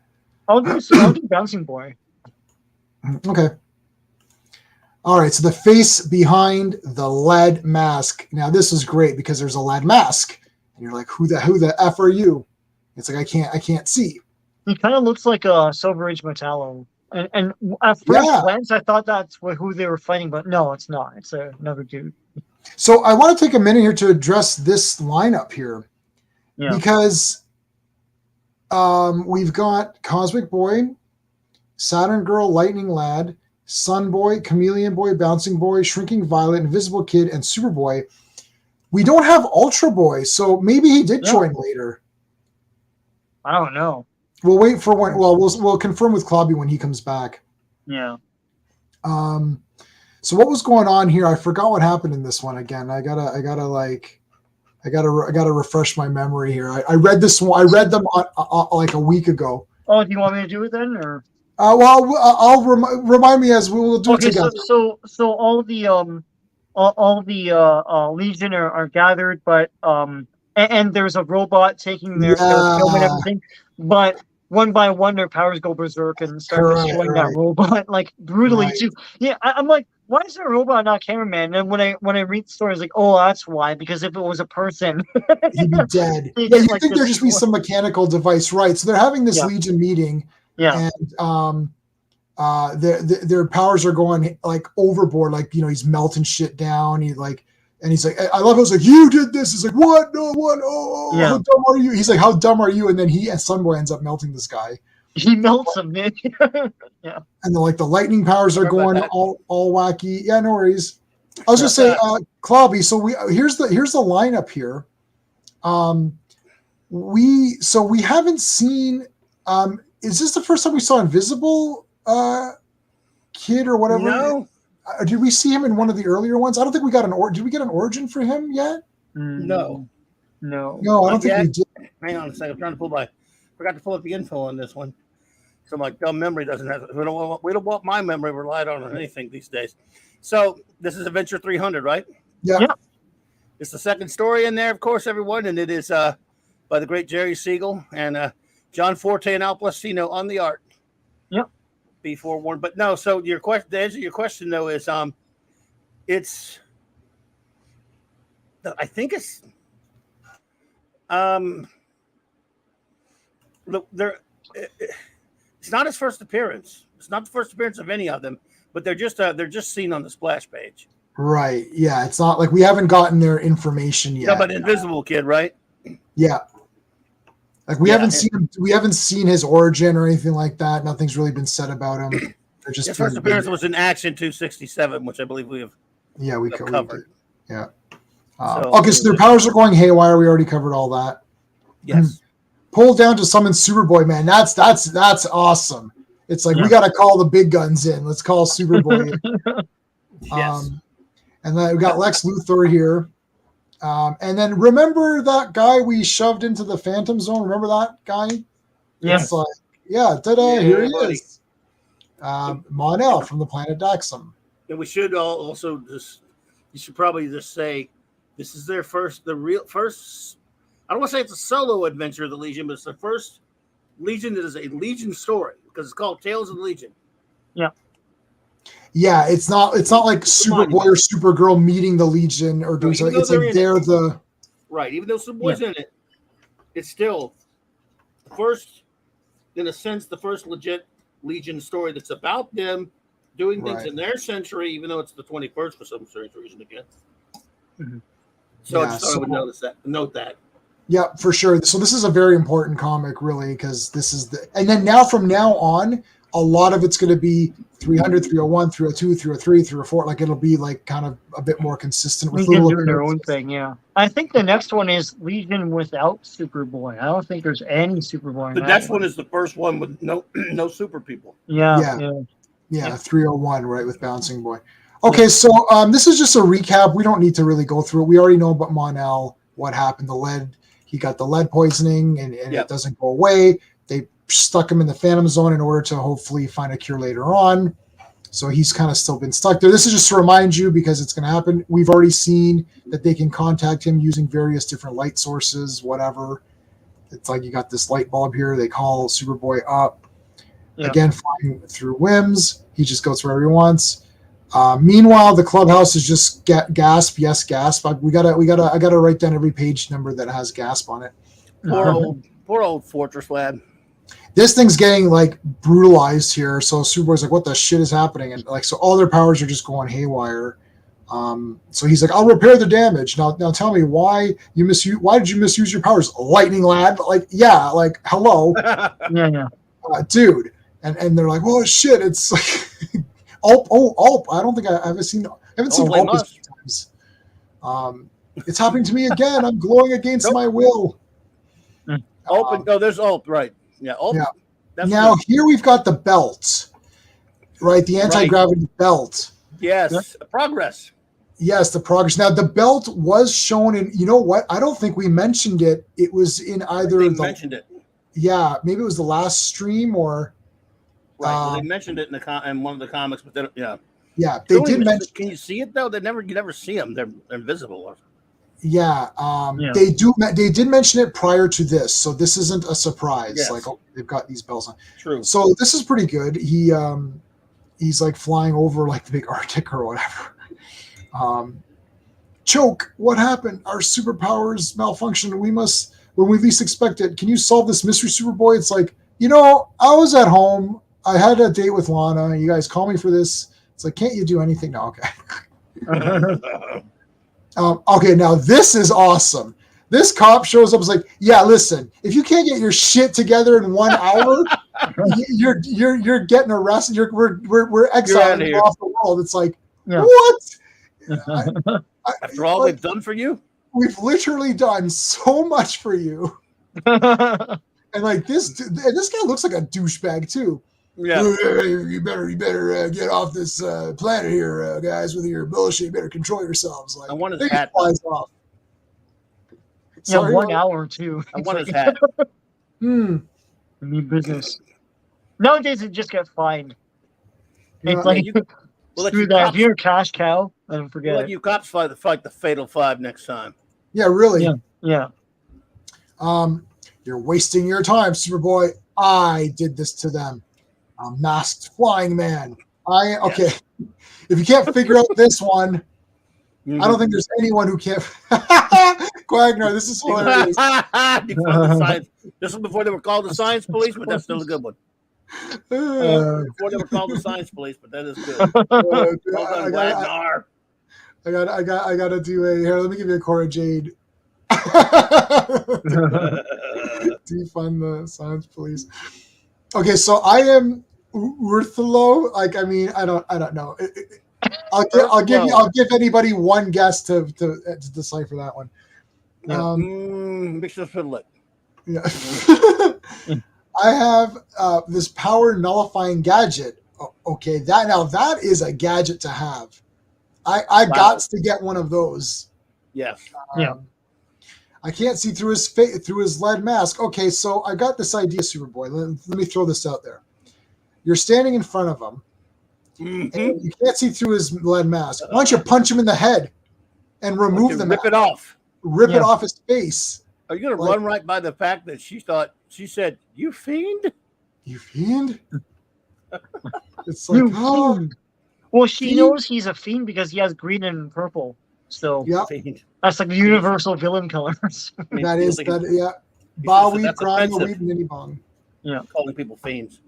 I'll do Bouncing Boy. Okay. All right. So the face behind the lead mask. Now this is great because there's a lead mask, and you're like, who the f are you? It's like I can't see. He kind of looks like a Silver Age Metallo. And at first glance, I thought that's who they were fighting, but no, it's not. It's another dude. So I want to take a minute here to address this lineup here, because we've got Cosmic Boy, Saturn Girl, Lightning Lad, Sun Boy, Chameleon Boy, Bouncing Boy, Shrinking Violet, Invisible Kid, and Superboy. We don't have Ultra Boy, so maybe he did join later. I don't know. We'll wait for when. Well, we'll confirm with Clobby when he comes back. Yeah. So what was going on here? I forgot what happened in this one again. I gotta refresh my memory here. I read this one. I read them like a week ago. Oh, do you want me to do it then, or? Well, I'll remind me as we'll do it together. So all the Legion are gathered, but and there's a robot taking their film and everything, but one by one their powers go berserk and start destroying that robot like brutally too. Yeah, I'm like, why is there a robot not cameraman? And when I read the story, I was like, oh, that's why. Because if it was a person, he'd be dead. Yeah, you think there'd just be some mechanical device, right? So they're having this Legion meeting, and their powers are going like overboard. Like, he's melting shit down. And he's like, I love how it's like, you did this. He's like, what? No, what? Oh, how dumb are you? He's like, how dumb are you? And then he and Sunboy ends up melting this guy. He melts him, man. Yeah. And then like the lightning powers are going all wacky. Yeah, no worries. I was just saying, Clobby. So here's the lineup here. We haven't seen. Is this the first time we saw Invisible Kid or whatever? No. Did we see him in one of the earlier ones? I don't think we got did we get an origin for him yet? No, I don't think we did. Hang on a second. I'm trying to forgot to pull up the info on this one. So my dumb memory doesn't have. We don't want my memory relied on anything these days. So this is Adventure 300, right? Yeah. It's the second story in there, of course, everyone, and it is by the great Jerry Siegel and John Forte and Al Placino on the art. Yep. Be forewarned, but no. So your question, to answer your question though, is it's. I think it's. Look, it's not his first appearance. It's not the first appearance of any of them, but they're just seen on the splash page. Right. Yeah. It's not like we haven't gotten their information yet. No, but Invisible Kid, right? Yeah. Like we haven't seen his origin or anything like that. Nothing's really been said about him. His first appearance was in Action 267, which I believe we have. Yeah, we covered. Yeah. Okay, so their powers are going haywire. We already covered all that. Yes. Pull down to summon Superboy, man. That's awesome. It's like we got to call the big guns in. Let's call Superboy. Yes. And then we got Lex Luthor here. And then remember that guy we shoved into the Phantom Zone? Remember that guy? Yes. Ta-da, here he is. Mon-El from the planet Daxam. And we should also you should probably just say this is their first. I don't want to say it's a solo adventure of the Legion, but it's the first Legion that is a Legion story because it's called Tales of the Legion. Yeah. Yeah, it's not like Superboy or Supergirl meeting the Legion or doing something. It's like they're the right. Even though Superboy's in it, it's still the first, in a sense, the first legit Legion story that's about them doing things in their century, even though it's the 21st for some strange reason again. Mm-hmm. So I just thought I would note that. Yeah, for sure. So this is a very important comic, really, because this is and then from now on, a lot of it's going to be 300, 301, 302, 303, 304. Like it'll be like kind of a bit more consistent with Legion little doing their own thing, yeah. I think the next one is Legion without Superboy. I don't think there's any Superboy in The that next one is the first one with no no super people. Yeah. Yeah, 301, right, with Bouncing Boy. Okay, so this is just a recap. We don't need to really go through it. We already know about Mon-El, what happened. The lead, he got the lead poisoning, and it doesn't go away. They stuck him in the Phantom Zone in order to hopefully find a cure later on. So he's kind of still been stuck there. This is just to remind you because it's going to happen. We've already seen that they can contact him using various different light sources, whatever. It's like you got this light bulb here. They call Superboy up. Yeah. Again, flying through whims. He just goes wherever he wants. Meanwhile, the clubhouse is just gasp, yes, gasp. I gotta write down every page number that has gasp on it. Poor old Fortress lad. This thing's getting like brutalized here. So Superboy's like, what the shit is happening? And like, so all their powers are just going haywire. So he's like, I'll repair the damage. Now tell me why did you misuse your powers? Lightning lad. Like, yeah, like, hello. Yeah. Dude. And they're like, well, shit, it's like, Ulp. I don't think I haven't seen Ulp as many times. It's happening to me again. I'm glowing against my will. Ulp, there's Ulp, right. Yeah, Ulp. Yeah. Now, here we've got the belt, right? The anti-gravity belt. Yes, progress. Yes, the progress. Now, the belt was shown in, you know what? I don't think we mentioned it. It was in either mentioned it. Yeah, maybe it was the last stream or... Right, well, they mentioned it in one of the comics, but they, yeah, they did mention. Can you see it though? You never see them. They're invisible. Yeah, they do. They did mention it prior to this, so this isn't a surprise. Yes. Like, they've got these bells on. True. So this is pretty good. He's like flying over like the big Arctic or whatever. Choke! What happened? Our superpowers malfunctioned. We must, when we least expect it. Can you solve this mystery, Superboy? It's like, I was at home. I had a date with Lana. You guys call me for this. It's like, can't you do anything? No, okay. Okay, now this is awesome. This cop shows up. Is like, yeah, listen. If you can't get your shit together in 1 hour, you're getting arrested. We're exiled off the world. It's like, what? After all they've done for you, we've literally done so much for you. And like this guy looks like a douchebag too. Yeah, you better get off this planet here, guys, with your bullshit. You better control yourselves. Like, I want his hat. Flies off. Yeah, 1 hour too. I want his hat. I mean, business. Nowadays, it just get fined. It's like, screw that. If you're a cash cow, then forget it. You cops fight the Fatal Five next time. Yeah, really. Yeah. You're wasting your time, Superboy. I did this to them. A masked flying man. Okay. If you can't figure out this one, I don't think there's anyone who can't. Quagnar, this is hilarious. This was before they were called the Science Police, but that's still a good one. Before they were called the Science Police, but that is good. I gotta do a here. Let me give you a Cora Jade. Defund the Science Police. Okay, so I am Urthalo. Like, I mean, I don't know. I'll give anybody one guess to decipher that one. Bishop Fiddlet. Yeah. I have this power nullifying gadget. Okay, that is a gadget to have. I got to get one of those. Yes. I can't see through his lead mask. Okay, so I got this idea, Superboy. Let me throw this out there. You're standing in front of him. Mm-hmm. And you can't see through his lead mask. Why don't you punch him in the head and remove the mask? Rip it off. Rip it off his face. Are you going to run right by the fact that she said, "You fiend"? You fiend? It's like, well, she knows he's a fiend because he has green and purple. So that's like the universal villain colors. That is that. Yeah. Bowie, crying, weep, ninny bong. Yeah, calling people fiends.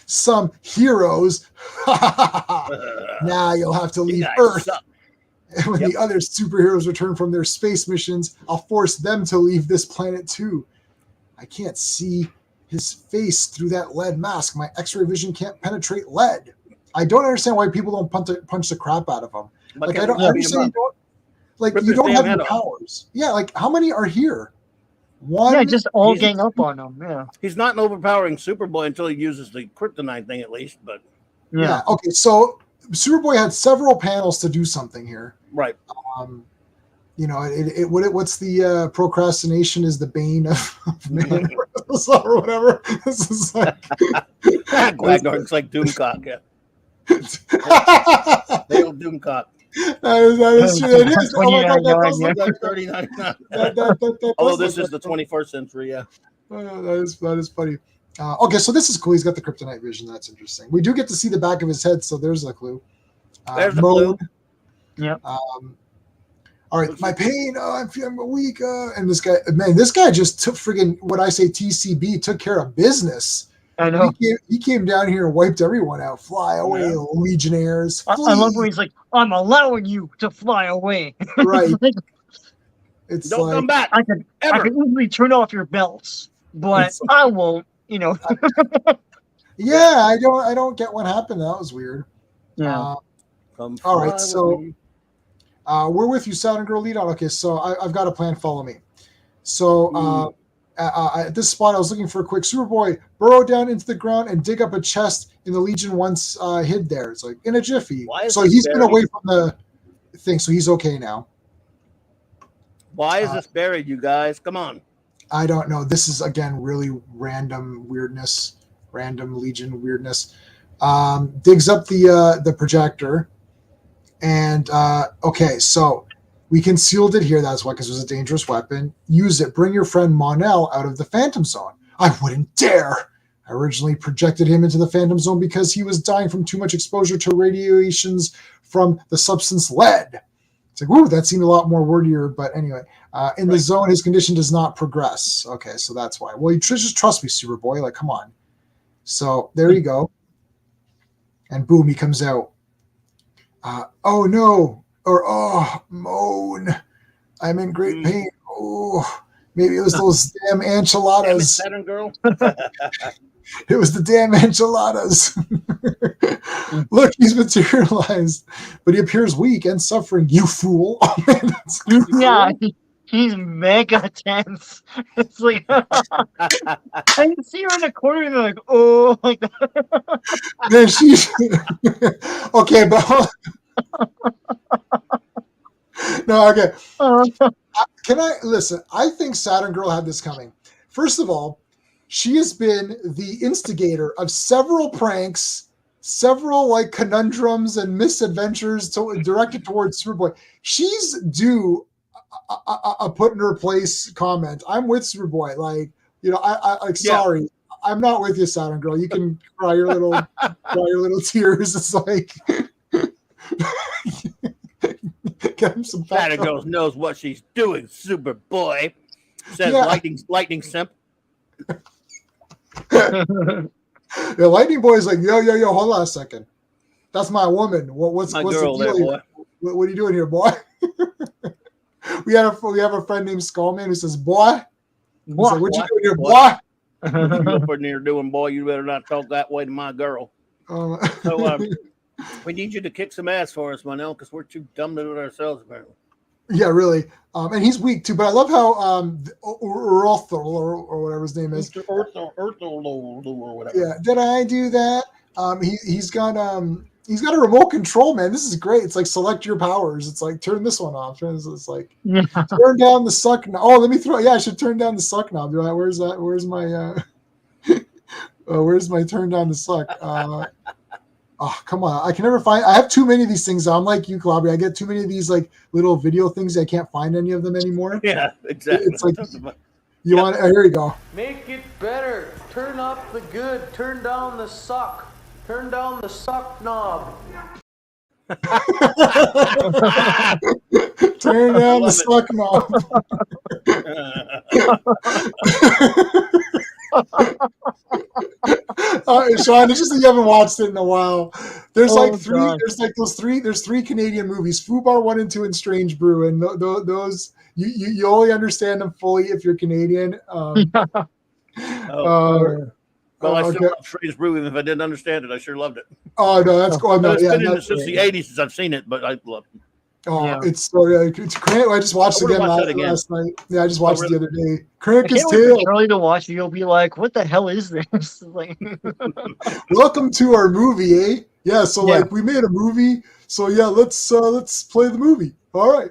Some heroes. Now you'll have to leave Earth. And when the other superheroes return from their space missions, I'll force them to leave this planet too. I can't see his face through that lead mask. My X-ray vision can't penetrate lead. I don't understand why people don't punch the crap out of him. Like I don't understand. You don't have the powers. Yeah, like how many are here? One. Yeah, just all gang up on him. Yeah. He's not an overpowering Superboy until he uses the kryptonite thing, at least. But yeah. Okay. So Superboy had several panels to do something here. Right. What's the procrastination is the bane of man or whatever. This is like Quagnor's like Doomcock. Yeah. They old Doomcock. That is true. It is. Oh my God, that's 39. Although this is the 21st century, yeah. That is funny. Okay, so this is cool. He's got the kryptonite vision. That's interesting. We do get to see the back of his head, so there's a clue. There's a clue. Yeah. All right, my pain. I'm weak. And this guy just took friggin' what I say TCB, took care of business. I know. He came down here and wiped everyone out. Fly away, Legionnaires. I love when he's like, I'm allowing you to fly away. Right. Don't come back. I can easily turn off your belts, but I won't, Yeah, I don't get what happened. That was weird. Yeah. All right, so we're with you, Saturn Girl. Lead on. Okay, so I've got a plan. Follow me. So at this spot, I was looking for a quick Superboy. Burrow down into the ground and dig up a chest in the Legion once hid there. It's like in a jiffy. So he's been away from the thing, so he's okay now. Why is this buried, you guys? Come on. I don't know. This is, again, really random weirdness, random Legion weirdness. Digs up the projector. And, okay, so we concealed it here. That's why, because it was a dangerous weapon. Use it. Bring your friend Mon-El out of the Phantom Zone. I wouldn't dare. I originally projected him into the Phantom Zone because he was dying from too much exposure to radiations from the substance lead. It's like, woo, that seemed a lot more wordier. But anyway, in the zone, his condition does not progress. Okay, so that's why. Well, you just trust me, Superboy. Like, come on. So there you go. And boom, he comes out. Oh, no. Or, oh, moan. I'm in great pain. Oh, maybe it was those damn enchiladas. Saturn Girl. It was the damn enchiladas. Look, he's materialized, but he appears weak and suffering. You fool! Oh, man, that's cool. Yeah, he's mega tense. It's like I can see her in the corner and they're like, oh, like that. Then she's okay, but no, okay. Can I listen? I think Saturn Girl had this coming. First of all, she has been the instigator of several pranks, several like conundrums and misadventures directed towards Superboy. She's due a put in her place comment. I'm with Superboy. Like, I like, sorry, I'm not with you, Saturn Girl. You can cry your little tears. It's like get him some. Saturn Girl knows what she's doing. Superboy says, lightning simp. The Lightning Boy is like, yo, hold on a second. That's my woman. What's my what's girl the deal there, here? What are you doing here, boy? we have a friend named Skullman who says, boy. Like, what you doing here, boy? What you up in there doing, boy? You better not talk that way to my girl. So we need you to kick some ass for us, Mon-El, because we're too dumb to do it ourselves, apparently. Yeah, really. And he's weak too. But I love how Urthel or whatever his name is. Urthel or whatever. Yeah. Did I do that? He's got a remote control, man. This is great. It's like select your powers. It's like turn this one off. It's like turn down the suck knob. Oh, let me throw. Yeah, I should turn down the suck knob. Where's that? Where's my where's my turn down the suck? Oh, come on. I can never find. I have too many of these things. I'm like you, Clobberin. I get too many of these like little video things. I can't find any of them anymore. Yeah, exactly. It's like you want. Here you go. Make it better. Turn up the good. Turn down the suck. Turn down the suck knob. Turn down the suck knob. Sean, it's just that you haven't watched it in a while. There's there's three Canadian movies, Fubar 1 and 2 and Strange Brew, and those you only understand them fully if you're Canadian. Well, I still okay. love Strange Brew, even if I didn't understand it. I sure loved it. Oh no, that's cool. No, It's yeah, been that's since the '80s since I've seen it, but I love it. Oh, Yeah. it's so yeah, it's Crank. I just watched I it wanna again, watch that again. last night. Yeah, I just watched really? it the other day. I Crank his can't wait for tail. Charlie to watch it. You'll be like, "What the hell is this?" Like, Welcome to our movie, eh? Yeah, so Yeah. like we made a movie. So yeah, let's play the movie. All right.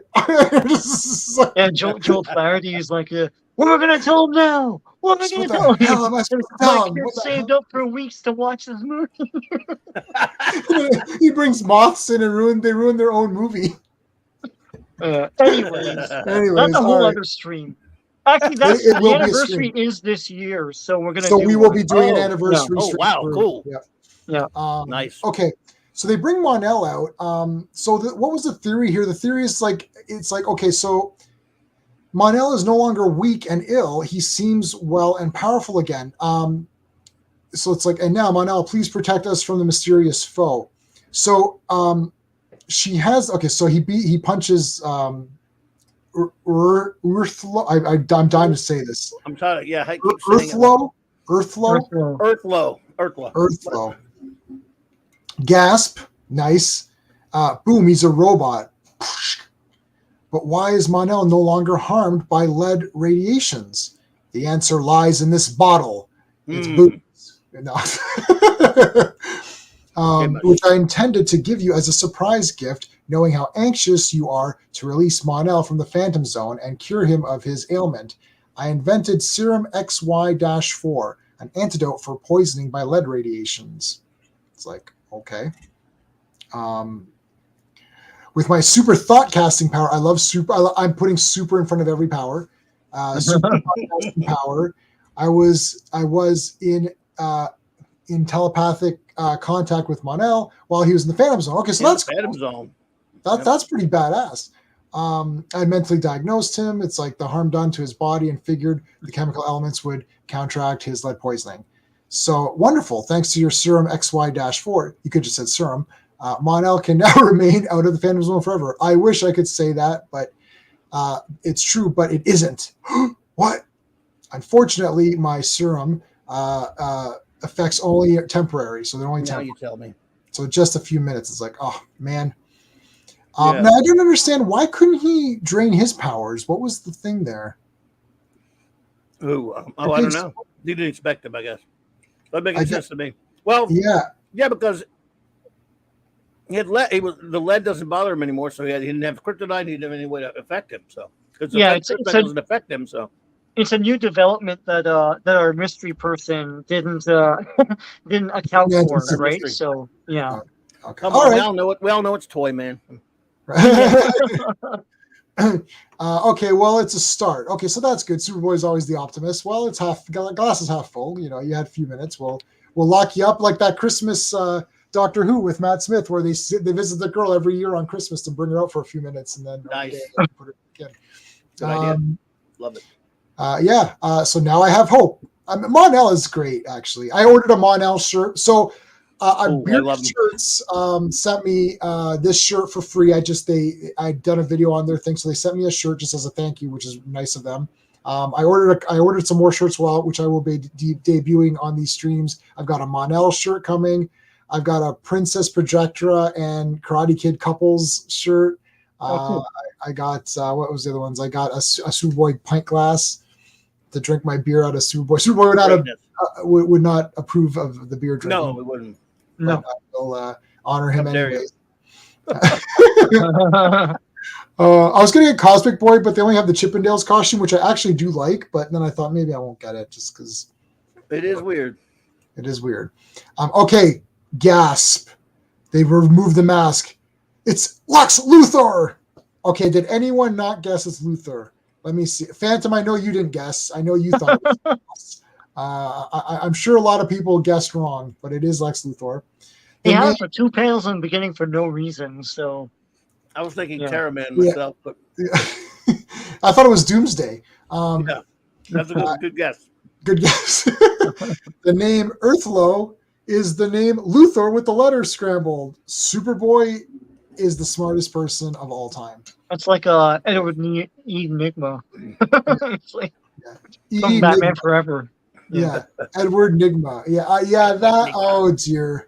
yeah, Joel Flaherty is like, "What am I gonna tell him now? What am I What gonna tell the him?" hell am I supposed to My tell him? kids What the saved hell? up for weeks to watch this movie. He brings moths in and they ruin their own movie. Anyways, that's Anyways, a all whole right. other stream. Actually, It the will be a anniversary stream. is this year, so we're gonna So do we will one. be doing an Oh, anniversary oh, stream. wow, cool. Yeah. Yeah. Nice. Okay, so they bring Mon-El out. So what was the theory here? The theory is it's like okay, so Mon-El is no longer weak and ill. He seems well and powerful again. So it's like, and now Mon-El, please protect us from the mysterious foe. So she has okay. So he punches Earthlo. I'm dying to say this. I'm trying to, yeah, I keep saying it. Earthlo. Gasp. Nice. Boom, he's a robot. But why is Mon-El no longer harmed by lead radiations? The answer lies in this bottle. It's booze. No. Which I intended to give you as a surprise gift, knowing how anxious you are to release Mon-El from the Phantom Zone and cure him of his ailment. I invented Serum XY-4, an antidote for poisoning by lead radiations. It's like, okay. With my super thought casting power, I love super. I'm putting super in front of every power. Super thought casting power. I was in telepathic contact with Mon-El while he was in the Phantom Zone. Okay, so that's Phantom cool. Zone. That's pretty badass. I mentally diagnosed him. It's like the harm done to his body and figured the chemical elements would counteract his lead poisoning. So wonderful. Thanks to your Serum XY-4, you could just said serum. Mon-El can now remain out of the Phantom Zone forever. I wish I could say that, but it's true, but it isn't. What? Unfortunately, my serum effects only temporary, so they're only temporary. Now you tell me. So just a few minutes. It's like, oh man. Now I don't understand, why couldn't he drain his powers? What was the thing there? I don't know. You didn't expect him, I guess. That makes sense to me. Well, yeah, because he had lead. The lead doesn't bother him anymore, so he didn't have kryptonite. He didn't have any way to affect him. So because kryptonite doesn't affect him, so it's a new development that our mystery person didn't account for, right? Mystery. So yeah. Okay. Come on, we all know it's Toy Man. Okay, well, it's a start. Okay, so that's good. Superboy is always the optimist. Well, it's glass is half full. You know, you had a few minutes. We'll lock you up like that Christmas Doctor Who with Matt Smith, where they visit the girl every year on Christmas to bring her out for a few minutes and then put her in. Good idea. Love it. So now I have hope. Mon-El is great, actually. I ordered a Mon-El shirt. So Beard Shirts sent me this shirt for free. I'd done a video on their thing, so they sent me a shirt just as a thank you, which is nice of them. I ordered some more shirts, which I will be debuting on these streams. I've got a Mon-El shirt coming. I've got a Princess Projectra and Karate Kid couples shirt. Cool. I got what was the other ones? I got a Superboy pint glass to drink my beer out of Superboy. Superboy would not approve of the beer drinking. No, we wouldn't. No, I will honor him anyway. yeah, I was going to get Cosmic Boy, but they only have the Chippendales costume, which I actually do like. But then I thought maybe I won't get it just because it is weird. It is weird. Okay, gasp! They removed the mask. It's Lex Luthor. Okay, did anyone not guess it's Luthor? Let me see. Phantom, I know you didn't guess. I know you thought it was I'm sure a lot of people guessed wrong, but it is Lex Luthor. he has for 2 panels in the beginning for no reason. So I was thinking Terra Man myself, but I thought it was Doomsday. That's a good guess. Good guess. The name Earthlo is the name Luthor with the letters scrambled. Superboy is the smartest person of all time. It's like Edward E. Enigma. It's like from Batman Forever. Yeah, Edward Nigma. Yeah, that. Nigma. Oh dear.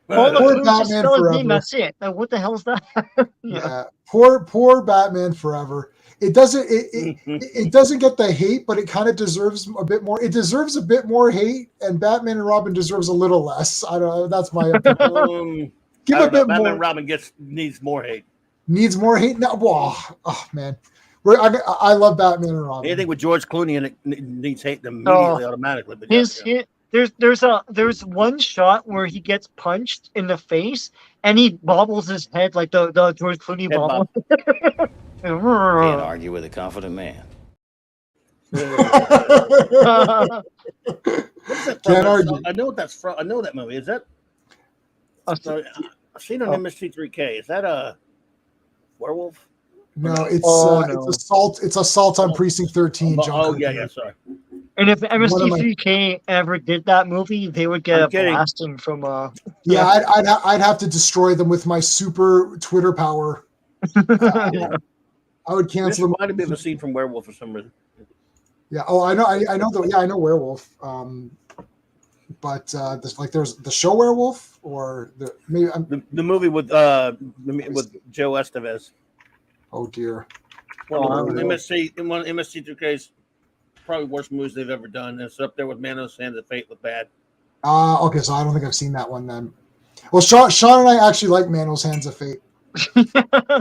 All the Poor clues just Batman spell his name. forever. That's it. Like, what the hell is that? Yeah, poor Batman forever. It doesn't get the hate, but it kind of deserves a bit more. It deserves a bit more hate, and Batman and Robin deserves a little less. I don't know. That's my opinion. Give I a don't know. bit Batman more. and Robin needs more hate. Needs more hate now. Whoa, oh man, I love Batman and Robin. Anything with George Clooney and it needs hate immediately, automatically. But there's one shot where he gets punched in the face and he bobbles his head like the George Clooney Head bobble. Can't argue with a confident man. What's that Can't from? argue. I know what that's from. I know that movie. Is that? I've seen it on MST3K. Is that a werewolf? No, it's no. It's Assault on Precinct 13. John Yeah. Sorry. And if MST3K ever did that movie, they would get I'm a kidding. blasting from Yeah, I'd have to destroy them with my super Twitter power. I would This cancel them. reminded me of a scene from Werewolf for some reason. Yeah. Oh, I know. I know. I know Werewolf. But there's the show Werewolf, or The movie with Joe Estevez. Oh dear. MST3K's probably worst movies they've ever done. It's up there with Man of Sands of Fate with bad. Okay, so I don't think I've seen that one then. Well, Sean and I actually like Manuel's Hands of Fate.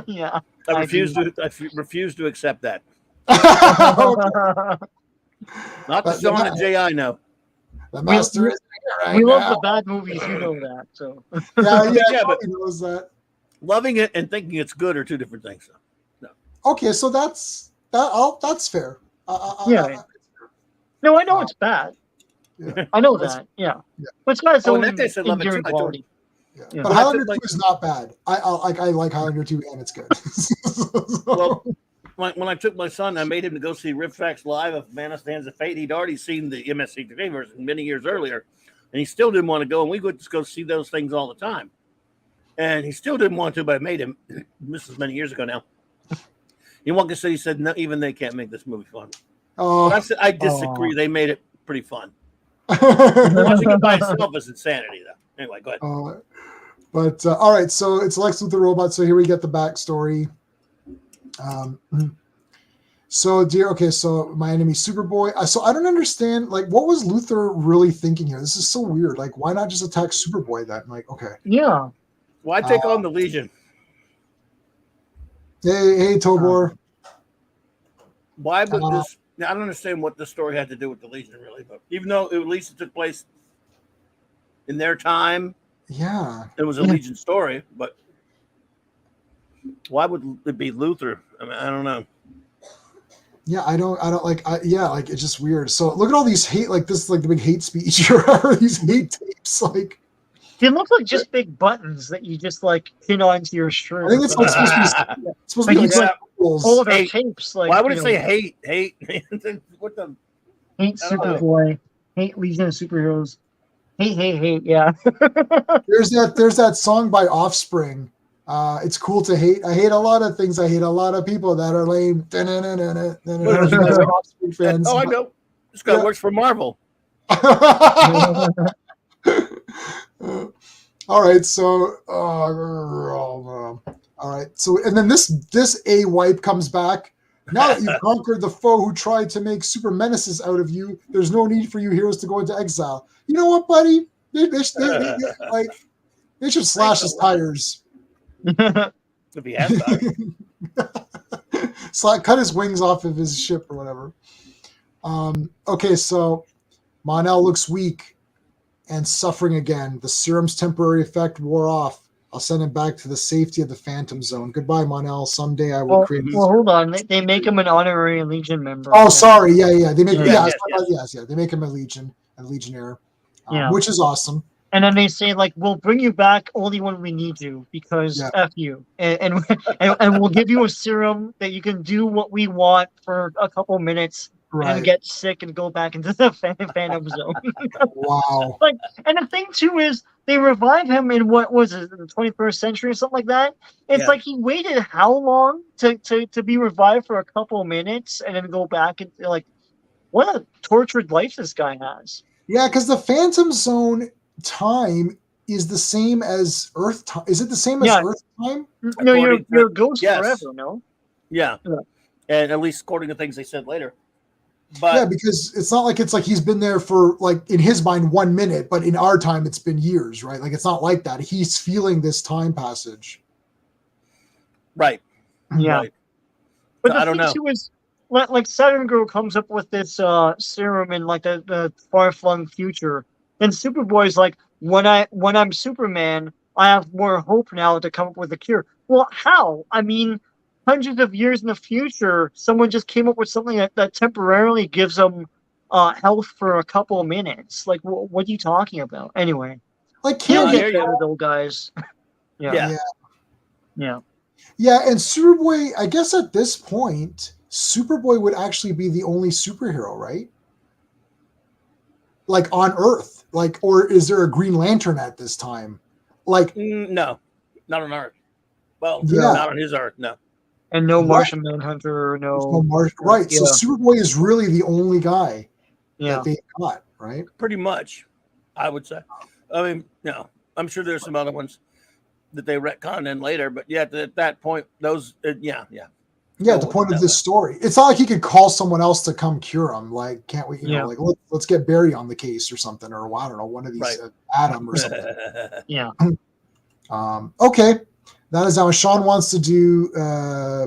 Yeah. I refuse to accept that. Not the Sean and Jay I know. The master is here right We love now. the bad movies, you know that. So Yeah, but he knows that. loving it and thinking it's good are two different things. So. Okay, so that's fair. Yeah. No, I know it's bad. Yeah. I know that. Yeah. But it's got its Oh, own in that case, I love it endearing too. quality. Yeah. Yeah. But Highlander 2 is not bad. I like Highlander 2 and it's good. Well, when I took my son, I made him to go see Riff Tracks live of Man of Hands of Fate. He'd already seen the MST3K version many years earlier, and he still didn't want to go. And we would just go see those things all the time. And he still didn't want to, but I made him. This is many years ago now. He wanted to say, he said, no, even they can't make this movie fun. But I said, I disagree. They made it pretty fun. Watching it by itself is insanity, though. Anyway, go ahead. All right, so it's Lex Luthor robot. So here we get the backstory. So my enemy Superboy. So I don't understand, like, what was Luthor really thinking here? This is so weird. Like, why not just attack Superboy then? Like, okay. Yeah. Why take on the Legion? Hey, Tobor. Why would this? I don't understand what this story had to do with the Legion, really. But even though at least it took place in their time, yeah, it was a Legion story. But why would it be Luthor? I mean, I don't know. Yeah, I don't like. Like it's just weird. So look at all these hate, like this, is like the big hate speech or these hate tapes, like. They look like just big buttons that you just like pin onto your shirt. I think it's supposed to be like all of our tapes. Like, why would it say hate? What the? Hate Superboy. Hate Legion of Superheroes. Hate. Yeah. There's that song by Offspring. It's cool to hate. I hate a lot of things. I hate a lot of people that are lame. Offspring fans. Oh, I know. This guy works for Marvel. All right, so all right, so and then this A wipe comes back. Now that you've conquered the foe who tried to make super menaces out of you, there's no need for you heroes to go into exile. You know what, buddy? They should slash his tires. If he has tires. Cut his wings off of his ship or whatever. Okay, so Mon-El looks weak and suffering again. The serum's temporary effect wore off. I'll send him back to the safety of the Phantom Zone. Goodbye, Mon-El. Someday I will create. Well, hold on. They make him an honorary Legion member. Oh, sorry. Yeah. They make they make him a Legionnaire, which is awesome. And then they say, like, we'll bring you back only when we need you because F you, and we'll give you a serum that you can do what we want for a couple minutes. Right. And get sick and go back into the Phantom Zone. Wow. And the thing too is they revive him in what was it, the 21st century or something like that. It's like he waited how long to be revived for a couple minutes and then go back and like what a tortured life this guy has. Yeah, because the Phantom Zone time is the same as Earth time. Is it the same as Yeah. Earth time? No, you're a ghost yes. forever, no? Yeah. Yeah. And at least according to things they said later. But Yeah, because it's not like he's been there for, like, in his mind 1 minute, but in our time it's been years, right? Like, it's not like that. He's feeling this time passage. right. Yeah. Right. But So the I don't thing know. too is, like Saturn Girl comes up with this serum in like the far flung future, and Superboy's like, when I'm Superman, I have more hope now to come up with a cure. Well, how? I mean, hundreds of years in the future, someone just came up with something that temporarily gives them health for a couple of minutes. Like, what are you talking about? Anyway, Like, he'll can't get he? better though, guys. Yeah. Yeah. Yeah. Yeah, and Superboy, I guess at this point, Superboy would actually be the only superhero, right? Like, on Earth. Like, or is there a Green Lantern at this time? Like, No, not on Earth. Well, Yeah. not on his Earth. No. And no What? Martian Manhunter, no. right. So Yeah. Superboy is really the only guy Yeah. that they got, right? Pretty much, I would say. I mean, no, I'm sure there's some other ones that they retcon in later, but yeah, at that point, those, yeah. Yeah, Go at the with point it of that this story. It's not like he could call someone else to come cure him. Like, can't we, Yeah. like, let's get Barry on the case or something, or I don't know, one of these, Right. Adam or something. Yeah. Okay. That is how Sean wants to do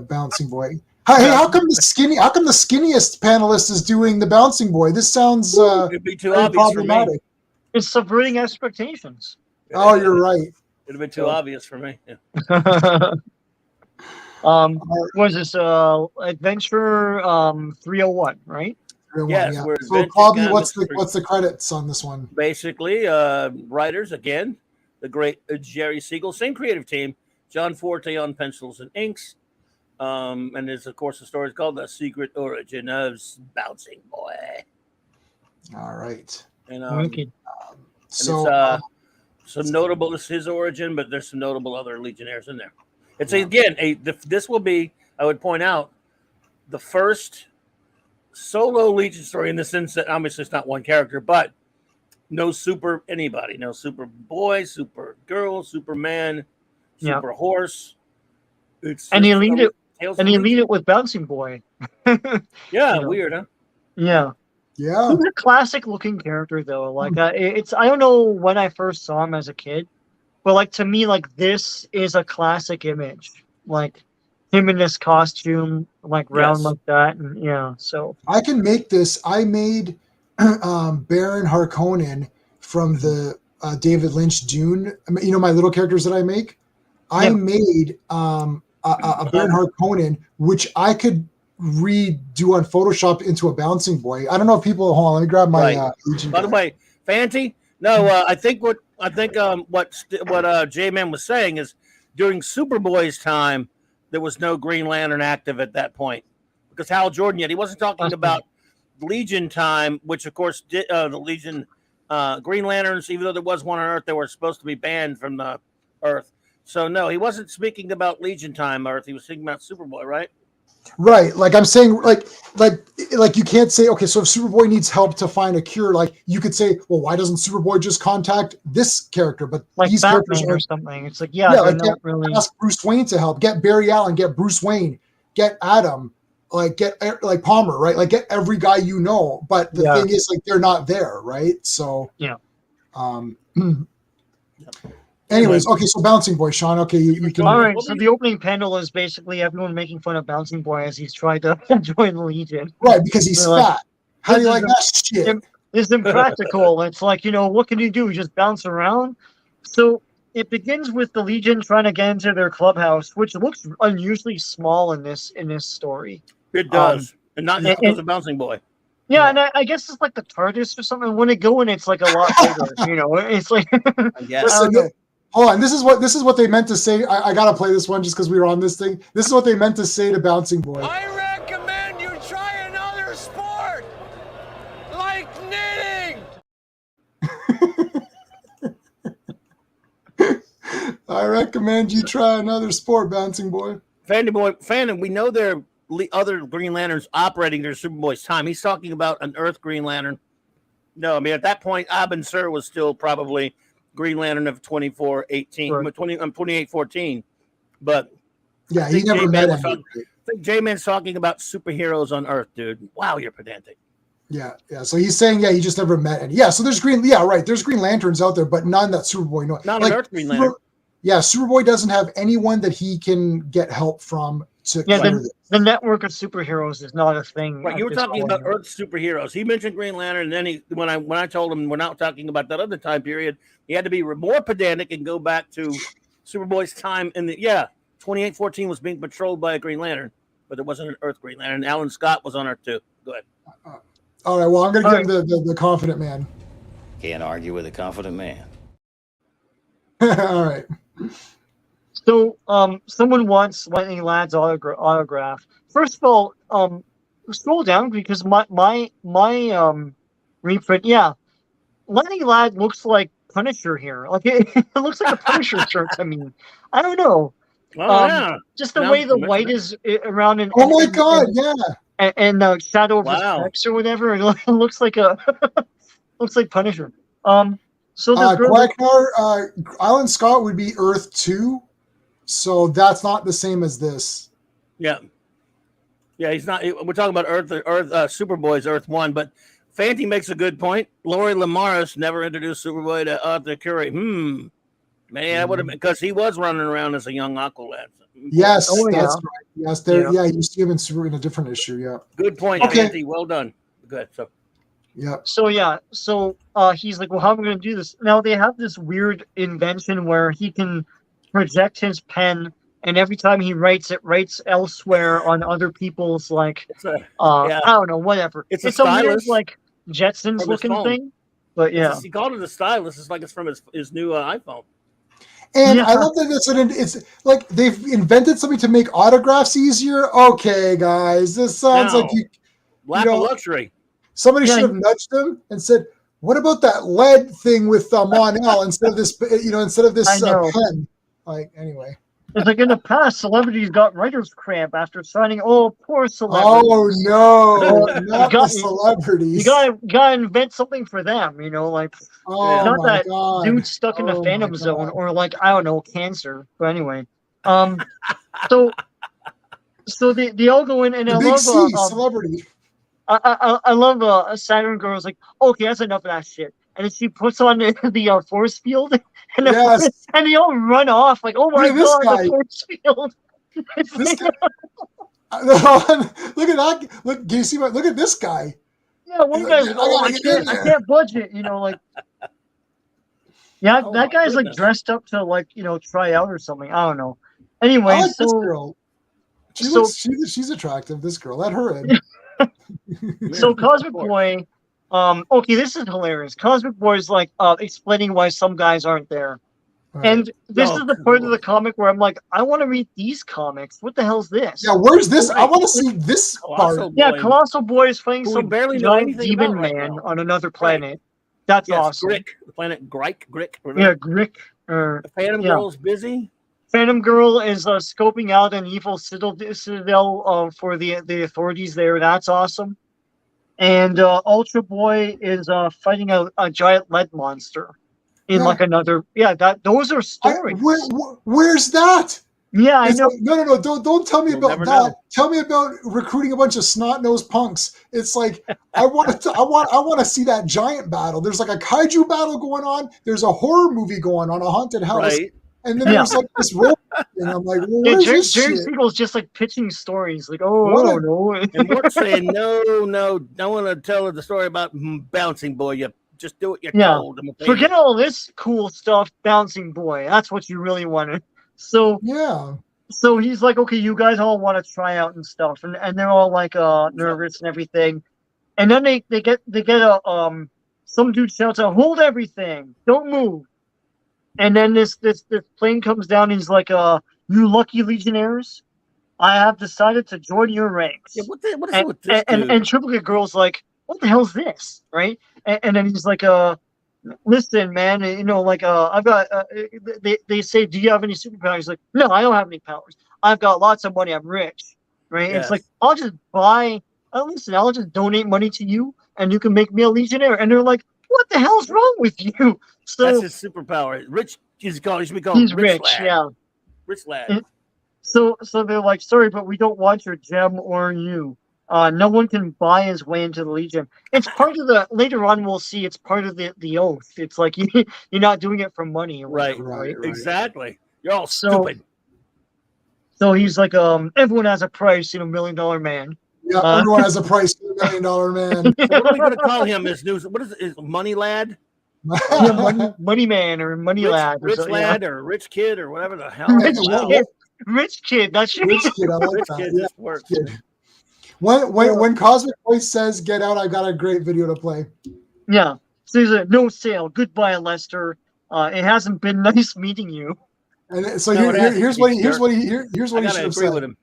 Bouncing Boy. Hey, how come the skinniest panelist is doing the Bouncing Boy? This sounds It'd be too very obvious for me. problematic. It's subverting expectations. Oh, you're right. It'd be too obvious for me. Yeah. Was this Adventure 301, right? Yes, Yeah. we're So, Adventure Bobby, Canvas what's the credits on this one? Basically, writers again, the great Jerry Siegel, same creative team, John Forte on pencils and inks, and of course the story is called "The Secret Origin of Bouncing Boy." All right. And Okay. So, some notable is his origin, but there's some notable other Legionnaires in there. It's again this will be, I would point out, the first solo Legion story in the sense that obviously it's not one character, but no super anybody, no super boy, super girl, Superman, super horse. It's And you lead it. Tales And of you lead Legion. it with Bouncing Boy. Yeah, you know. weird, huh? Yeah. yeah. He's a classic looking character though. Like it's I don't know when I first saw him as a kid, but like to me, like this is a classic image. Like him in this costume, like round Yes. like that, and yeah. So I can make this. I made Baron Harkonnen from the David Lynch Dune. You know, my little characters that I make. I made a Baron Harkonnen, which I could redo on Photoshop into a Bouncing Boy. I don't know if people. Hold on, let me grab my. Legion By the guy. way, Fanty. No, I think what J-Man was saying is during Superboy's time, there was no Green Lantern active at that point because Hal Jordan yet he wasn't talking about Legion time, which of course the Legion Green Lanterns, even though there was one on Earth, they were supposed to be banned from the Earth. So no, he wasn't speaking about Legion time Earth. He was speaking about Superboy, right? Right, like I'm saying, like you can't say, okay, so if Superboy needs help to find a cure, like you could say, well, why doesn't Superboy just contact this character? But like these Batman characters or something. It's like they're like not really. ask Bruce Wayne to help, get Barry Allen, get Bruce Wayne, get Adam, like get like Palmer, right? Like get every guy you know. But the thing is, like they're not there, right? So Anyways, okay, so Bouncing Boy, Sean. Okay, you can. All right, so the opening panel is basically everyone making fun of Bouncing Boy as he's trying to join the Legion. Right, because he's fat. How do you like that shit? It's impractical. It's like, what can you do? Just bounce around? So it begins with the Legion trying to get into their clubhouse, which looks unusually small in this story. It does, and not just because of Bouncing Boy. Yeah, and I guess it's like the TARDIS or something. When they go in, it's like a lot bigger. It's like. Listen, hold on. This is what they meant to say. I gotta play this one just because we were on this thing. This is what they meant to say to Bouncing Boy. I recommend you try another sport, like knitting. I recommend you try another sport, Bouncing Boy. Fanny, we know they're other Green Lanterns operating during Superboy's time. He's talking about an Earth Green Lantern. No, I mean at that point, Abin Sur was still probably Green Lantern of 2814. But Yeah, he never met him. I think J-Man's talking about superheroes on Earth, dude. Wow, you're pedantic. Yeah. So he's saying, he just never met any. Yeah, so there's there's Green Lanterns out there, but none that Superboy knows. Not an Earth Green Lantern. Superboy doesn't have anyone that he can get help from to clear this. The network of superheroes is not a thing. Right, you were talking about Earth superheroes. He mentioned Green Lantern, and then when I told him we're not talking about that other time period, he had to be more pedantic and go back to Superboy's time in the 2814 was being patrolled by a Green Lantern, but there wasn't an Earth Green Lantern. Alan Scott was on Earth too. Go ahead. All right. Well, I'm going to give him the confident man. Can't argue with a confident man. All right. So, someone wants Lightning Lad's autograph. First of all, scroll down because my reprint. Yeah, Lightning Lad looks like Punisher here. Like it looks like a Punisher shirt. I mean, I don't know. Just the way the white is around and oh my god, and the shadow of his pecs or whatever. It looks like looks like Punisher. So Quacknar, Alan Scott would be Earth 2, so that's not the same as this. Yeah, he's not. We're talking about Earth. Superboy's Earth 1, but Fanti makes a good point. Lori Lamaris never introduced Superboy to Arthur Curry. Man, I would have, because he was running around as a young Aqualad. Yes, that's right. Yes, you see him in a different issue. Yeah, good point, Fanti. Well done. Good. So. Yeah. So he's like, well, how am I going to do this? Now they have this weird invention where he can project his pen, and every time he writes, it writes elsewhere on other people's I don't know, whatever. It's a weird Jetsons looking thing. But he called it a stylus. It's like it's from his new iPhone. And I love that it's like they've invented something to make autographs easier. Okay, guys, this sounds like lack of luxury. Somebody should have nudged him and said, "What about that lead thing with Mon-El instead of this? Instead of this pen." Like anyway, it's like in the past, celebrities got writer's cramp after signing. Oh, poor celebrity! Oh no, not the celebrities! You gotta invent something for them. Not that dude stuck in the Phantom Zone or I don't know, cancer. But anyway, so they all go in and I love celebrity. I love a Saturn girl's like, okay, that's enough of that shit. And then she puts on the force field, and they all run off like, oh my god, the force field. This guy. Look at that! Look, can you see? Look at this guy. Yeah, one guy's like, I can't budge it. That guy's dressed up to try out or something. I don't know. Anyway, I like this girl. She's attractive. This girl, let her in. So Cosmic Boy, okay, this is hilarious. Cosmic Boy is explaining why some guys aren't there. Right. And this is the part of the comic where I'm like, I want to read these comics. What the hell's this? Yeah, where's this? I want to see this part. Yeah, Colossal Boy is playing some giant demon man on another planet. Right. That's awesome. Grick, the planet Grick. Yeah, Grick. The Phantom Girl's busy. Phantom Girl is scoping out an evil citadel for the authorities there. That's awesome. And Ultra Boy is fighting a giant lead monster in another. Yeah, those are stories. Where's that? Yeah, I know. No. Don't tell me about that. Know. Tell me about recruiting a bunch of snot-nosed punks. It's like I want to see that giant battle. There's a kaiju battle going on. There's a horror movie going on, a haunted house. Right. And then there's this role thing. I'm like, well, where's this Jerry Siegel's just pitching stories. I don't know. And we're saying, no, don't want to tell the story about Bouncing Boy. You just do what you're told. Forget all this cool stuff, Bouncing Boy. That's what you really wanted. So So he's like, okay, you guys all want to try out and stuff, and they're all nervous and everything. And then they get some dude shouts out, "Hold everything, don't move." And then this plane comes down and he's like, "You lucky legionnaires, I have decided to join your ranks." Yeah, what is with this dude? And Triplicate Girl's like, "What the hell's this?" Right? And then he's like, "Listen, man, I've got." They say, "Do you have any superpowers?" He's like, "No, I don't have any powers. I've got lots of money. I'm rich." right? It's like Yes. I'll just buy. Listen, I'll just donate money to you, and you can make me a legionnaire. And they're like, "What the hell's wrong with you?" That's So his superpower. Rich, he should be called he's Rich rich, Lad. yeah. Rich Lad. And so they're like, "Sorry, but we don't want your gem or you. No one can buy his way into the Legion. It's part of the. Later on, we'll see. It's part of the oath. It's like you're not doing it for money or Right. whatever, right? Exactly. You're all So stupid. so he's like, everyone has a price in $1 Million Man. Yeah, everyone has a price for $1 Million Man. So what are we going to call him? His news? What is it? Is Money Lad? Yeah, money man or money Rich, lad, or Rich so, Lad, or Rich Kid, or whatever the hell. Rich Wow. kid. Rich kid. That should Rich Kid, I like Rich that. Kid Yeah, just works. Kid. When Cosmic Voice says "Get out," I've got a great video to play. Yeah. So he's like, no sale. Goodbye, Lester. It hasn't been nice meeting you. And so No, here's what he should have Agree with said. him.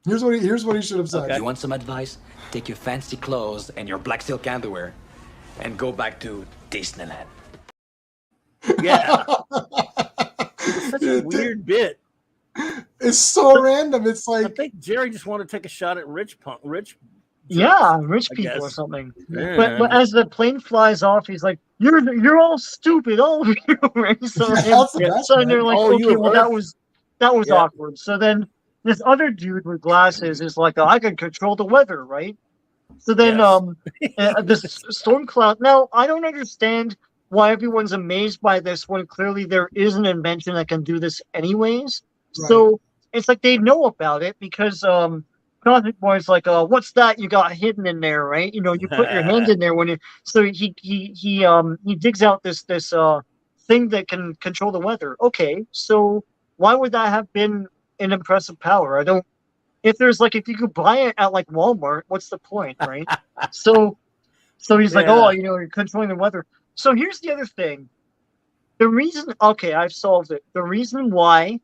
Here's what he should have said. Okay. You want some advice? Take your fancy clothes and your black silk underwear and go back to Disneyland. Yeah. It's such a weird bit. It's so random. It's I like think Jerry just wanted to take a shot at rich. Yeah, rich I people or guess. something. Yeah. But as the plane flies off, he's like, "You're all stupid, all of you." Right? So, That's the best, so they're man. like, All you "Okay, of well Earth." that was Yeah. awkward." So then this other dude with glasses is like, "I can control the weather," right? So then Yes. this storm cloud. Now I don't understand why everyone's amazed by this when clearly there is an invention that can do this anyways. Right. So it's like they know about it because Cosmic Boy's like, what's that you got hidden in there, right? You know, you put your hand in there when you. So he digs out this thing that can control the weather. Okay, so why would that have been an impressive power? I don't. If you could buy it at like Walmart, what's the point, right? so he's like, Yeah. oh, you're controlling the weather. So here's the other thing. The reason, okay, I've solved it. The reason why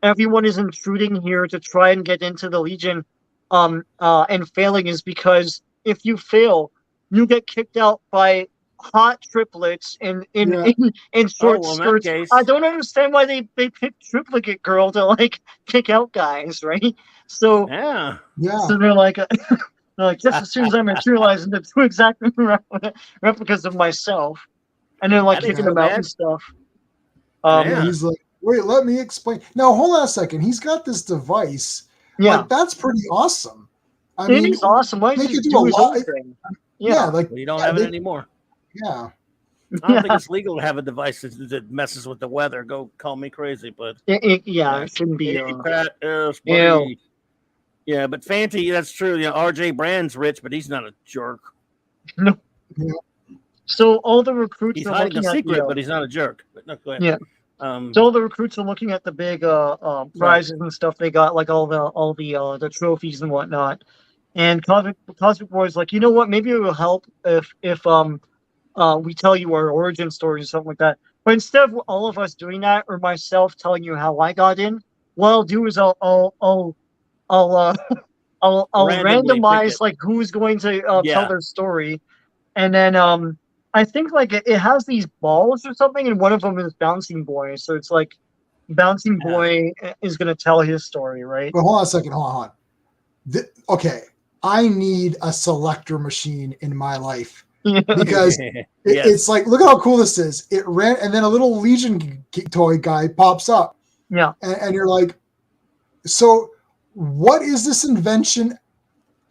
everyone is intruding here to try and get into the Legion and failing is because if you fail, you get kicked out by hot triplets in short well, in that skirts. case- I don't understand why they picked Triplicate Girl to like kick out guys, right? So Yeah. so they're like just as soon as I materialize into two exact replicas of myself, and they're like That ain't kicking so them out bad. and stuff. Yeah. He's like, wait, let me explain. No, hold on a second. He's got this device. Yeah, Like, that's pretty awesome. I it mean, is awesome. Why they did you could do do a his lot. own thing? Yeah, like Well, you don't yeah, have they- it anymore. Yeah. I don't think it's legal to have a device that messes with the weather. Go call me crazy, but It shouldn't be. Hey, Pat, yes, Ew. buddy. Yeah, but Fanty, that's true. You know, RJ Brand's rich, but he's not a jerk. So all the recruits He's are hiding looking a at secret, but he's not a jerk. But no, go ahead. Yeah. So all the recruits are looking at the big prizes and stuff they got, like all the trophies and whatnot. And Cosmic Boy's like, you know what? Maybe it will help if we tell you our origin stories or something like that. But instead of all of us doing that, or myself telling you how I got in, what I'll do is I'll Randomly pick randomize it. like who's going to Yeah. tell their story, and then I think like it has these balls or something, and one of them is Bouncing Boy. So it's like Bouncing Yeah. Boy is going to tell his story, right? But hold on a second. Hold on. Okay. I need a selector machine in my life because Yes. it's like, look at how cool this is. It ran, and then a little Legion toy guy pops up, Yeah. and you're like, so what is this invention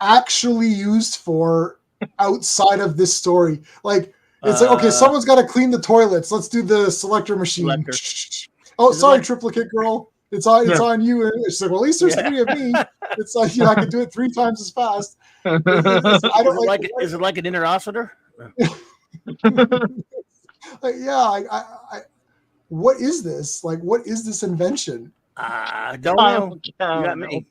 actually used for outside of this story? Like, it's like, okay, someone's got to clean the toilets. Let's do the selector machine. Selector. Oh, Is it sorry, like- Triplicate Girl. It's on you. And it's like, well, at least there's Yeah. 3 of me. It's like, I can do it 3 times as fast. I don't Is it like an interocitor? what is this? Like, what is this invention? I don't know. You got me.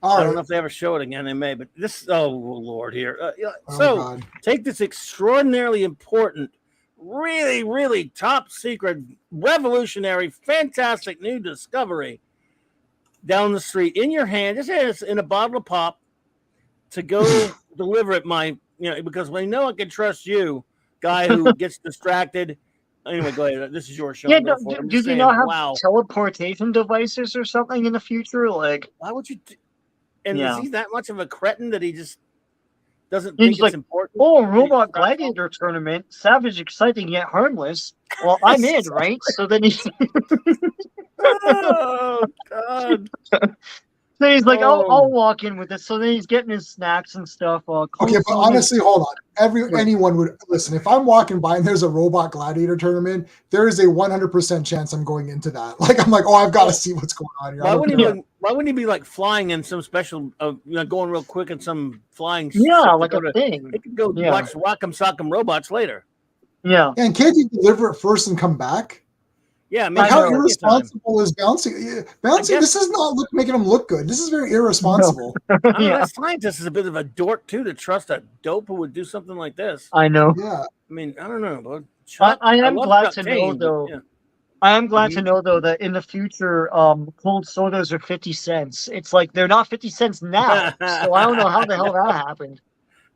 All I don't know right. if they ever show it again. They may, but this. Oh Lord, here. Oh, So God. take this extraordinarily important, really, really top secret, revolutionary, fantastic new discovery down the street in your hand. This is in a bottle of pop to go deliver it. Because we know I can trust you, guy who gets distracted. Anyway, go ahead. This is your show. Yeah, Go for it. I'm do just they saying, not have wow. teleportation devices or something in the future? Like, Why would you? And Yeah. is he that much of a cretin that he just doesn't He's think like, it's important? oh, that he robot scraps off? gladiator tournament, savage, exciting yet harmless. Well, I'm in, right? So then he's Oh God! so he's like, I'll Oh. walk in with this. So then he's getting his snacks and stuff. Okay, but honestly, hold on. Right. Anyone would listen. If I'm walking by and there's a robot gladiator tournament, there is a 100% chance I'm going into that. Like I'm like, oh, I've got to see what's going on here. Why wouldn't he be like flying in some special, going real quick in some flying? Yeah, ship like a thing. He could go watch Rock'em Sock'em Robots later. Yeah. And can't you deliver it first and come back? Yeah, Like how irresponsible is bouncing? Bouncing. This is not making him look good. This is very irresponsible. I don't know, that scientist is a bit of a dork too to trust a dope who would do something like this. I know. Yeah. I mean, I don't know, but I am love glad Chuck to Kane, know, though. yeah. I am glad to know, though, that in the future, cold sodas are 50 cents. It's like they're not 50 cents now. So I don't know how the hell that happened.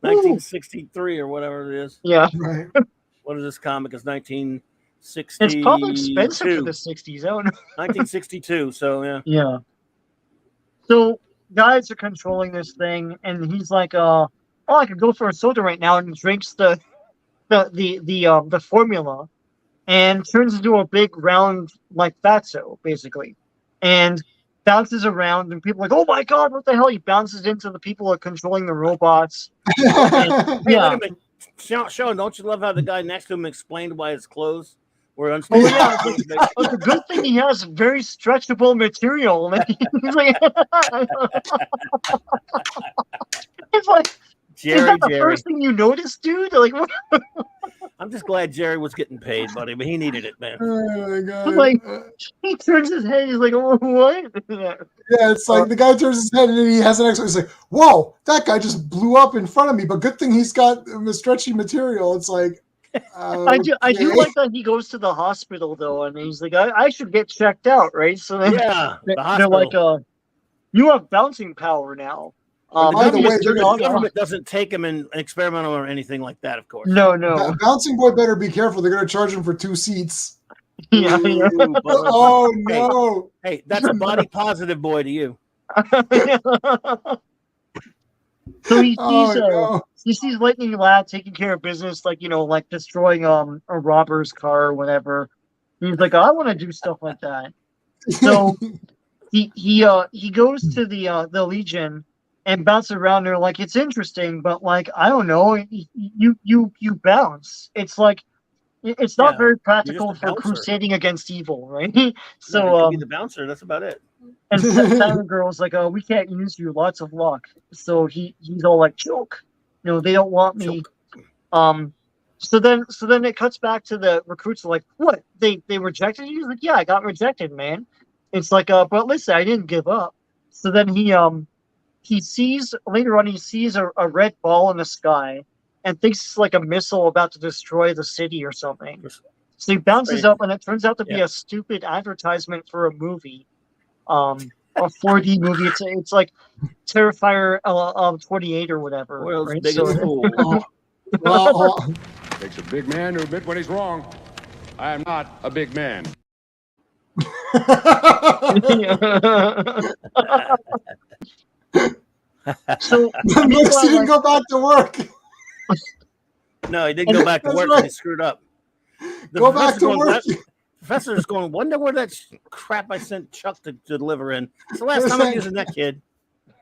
1963 or whatever it is. Yeah. Right. What is this comic? It's 1960. It's probably expensive for the 60s. I don't know. 1962. So yeah. Yeah. So guys are controlling this thing, and he's like, "Oh, I could go for a soda right now," and drinks the formula, and turns into a big round like fatso, basically, and bounces around, and people are like, "Oh my god, what the hell?" He bounces into the people who are controlling the robots. Hey, wait a minute. Sean, don't you love how the guy next to him explained why his clothes were unstable? Oh yeah, it's a good thing he has very stretchable material. He's like, it's like, is that the first thing you noticed, dude? Like, what? I'm just glad Jerry was getting paid, buddy, but he needed it, man. Oh my god! Like, he turns his head. He's like, oh, "What?" Yeah, it's like the guy turns his head and then he has an X. He's like, "Whoa, that guy just blew up in front of me." But good thing he's got the stretchy material. It's like, I do like that he goes to the hospital though, and he's like, I should get checked out, right? So then they're like, you have bouncing power now. By the way, the government doesn't take him in experimental or anything like that, of course. No. Bouncing boy better be careful. They're going to charge him for 2 seats. Yeah. Oh no! Hey, that's a body positive boy to you. So he sees Lightning Lad taking care of business, like like destroying a robber's car or whatever. He's like, I want to do stuff like that. So he goes to the Legion and bounces around there. Like, it's interesting, but like, I don't know, you bounce. It's like, it's not very practical for crusading against evil, right? So you be the bouncer. That's about it. And Saturn Girl's like, "Oh, we can't use you. Lots of luck." So he's all like, "Choke." They don't want me. So then it cuts back to the recruits. Like, what? They rejected you? He's like, "Yeah, I got rejected, man." It's like, but listen, I didn't give up. So then he sees later on. He sees a red ball in the sky and thinks it's like a missile about to destroy the city or something. So he bounces up, and it turns out to be a stupid advertisement for a movie. A 4D movie. It's like Terrifier 28 or whatever. World's right? biggest fool. Takes a big man to admit when he's wrong. I am not a big man. So Next, he didn't go back to work. No, he didn't go back to work. Right. He screwed up. Go back to work. Professor's going, wonder where that crap I sent Chuck to deliver in. It's the last time I'm using that kid.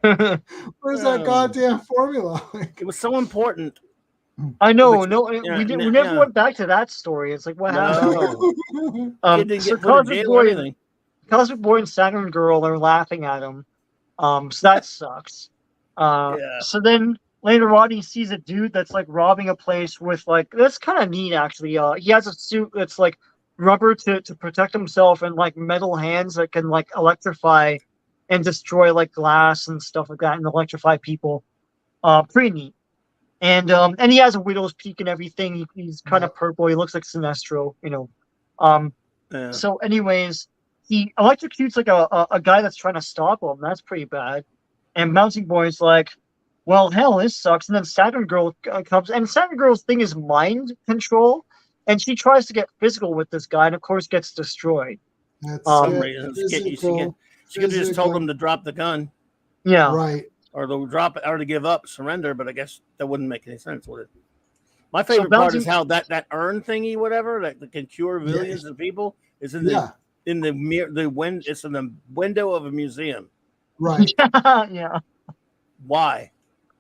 Where's that goddamn formula? It was so important. I know. We never went back to that story. It's like, what happened? Kid didn't get put in jail or anything. Cosmic Boy and Saturn Girl are laughing at him. So that sucks. So then later on, he sees a dude that's like robbing a place with like, that's kind of neat actually. He has a suit that's like rubber to protect himself and like metal hands that can like electrify and destroy like glass and stuff like that and electrify people. Pretty neat. And he has a widow's peak and everything. He's kind of purple. He looks like Sinestro, So anyways, he electrocutes like a guy that's trying to stop him. That's pretty bad. And Bouncing Boy's like, well, hell, this sucks. And then Saturn Girl comes, and Saturn Girl's thing is mind control, and she tries to get physical with this guy, and of course gets destroyed. That's some reason. She could have just told him to drop the gun. Yeah. Right. or they'll drop it, or to give up, surrender. But I guess that wouldn't make any sense, would it? My favorite part is how that urn thingy, whatever, that can cure millions of people, is in the it's in the window of a museum. Right. Yeah. Why?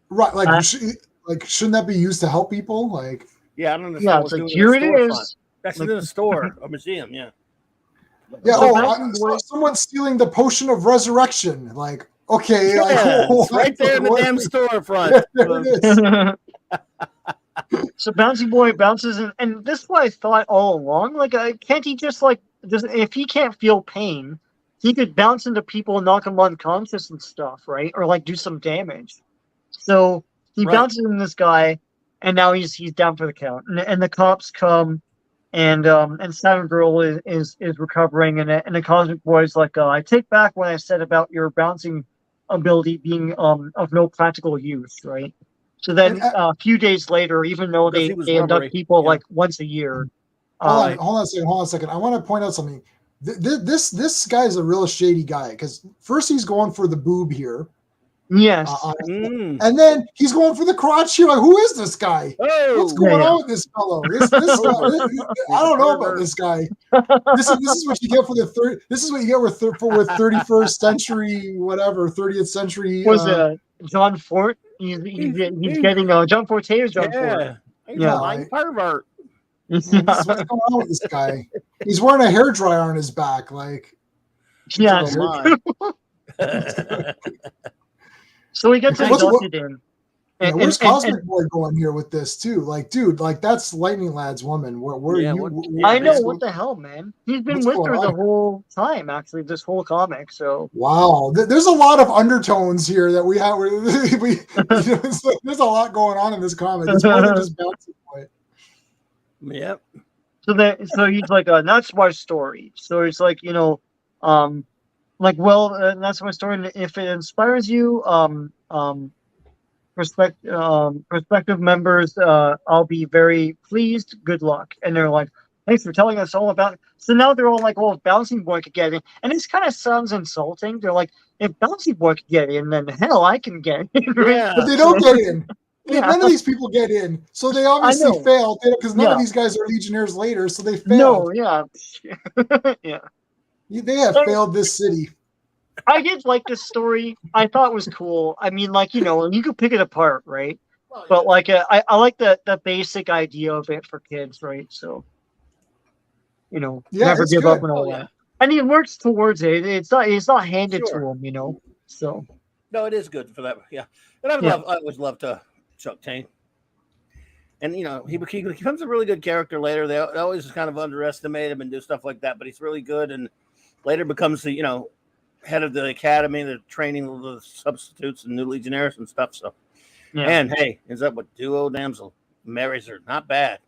Right. Like, shouldn't that be used to help people? Like, yeah, I don't understand. Yeah, it's like, here it is. That's in a store, a museum. Yeah. Yeah. So someone's stealing the potion of resurrection. Like, okay, it's right there in the damn storefront. There it is. So Bouncy Boy bounces in, and this is what I thought all along. Like, can't he just if he can't feel pain, he could bounce into people and knock them unconscious and stuff, right? Or like do some damage. So he bounces in this guy, and now he's down for the count. And the cops come, and Saturn Girl is recovering, and the Cosmic Boy's like, I take back what I said about your bouncing ability being of no practical use, right? So then a few days later, even though they induct people like once a year. Hold on a second. I want to point out something. This guy is a real shady guy, because first he's going for the boob here. Yes. And then he's going for the crotch here. Like, who is this guy? What's going on with this fellow? This guy, I don't know about this guy. This is what you get for the third. This is what you get with 31st century, whatever, 30th century. Was John Fort? He's getting John Forte or John Fort? Like pervert. This is what's going on with this guy. He's wearing a hairdryer on his back, like. Yeah. So he gets inducted in. Where's Cosmic Boy going here with this too? Like, dude, like that's Lightning Lad's woman. Where are you? I know, what the hell, man. He's been with her the whole time, actually, this whole comic. So wow, there's a lot of undertones here that we have. There's a lot going on in this comic. It's more than just Bouncy Boy. Yep. So he's like, that's my story. So it's like, that's my story. And if it inspires you, prospective members, I'll be very pleased. Good luck. And they're like, thanks for telling us all about it. So now they're all like, well, if Bouncy Boy could get in. And this kind of sounds insulting. They're like, if Bouncy Boy could get in, then hell, I can get in. Yeah. But they don't get in. None of these people get in. So they obviously failed, because none of these guys are Legionnaires later, so they failed. No, yeah. Yeah. They have failed this city. I did like this story. I thought it was cool. I mean, you could pick it apart, right? But I like the basic idea of it for kids, right? So, never give up and all that. And he works towards it. It's not handed to him, So. No, it is good for that. Yeah, and I always love to Chuck Tane. And he becomes a really good character later. They always kind of underestimate him and do stuff like that, but he's really good. And later becomes the head of the academy, the training of the substitutes and new legionnaires and stuff. So, and hey, ends up with Duo Damsel, marries her. Not bad.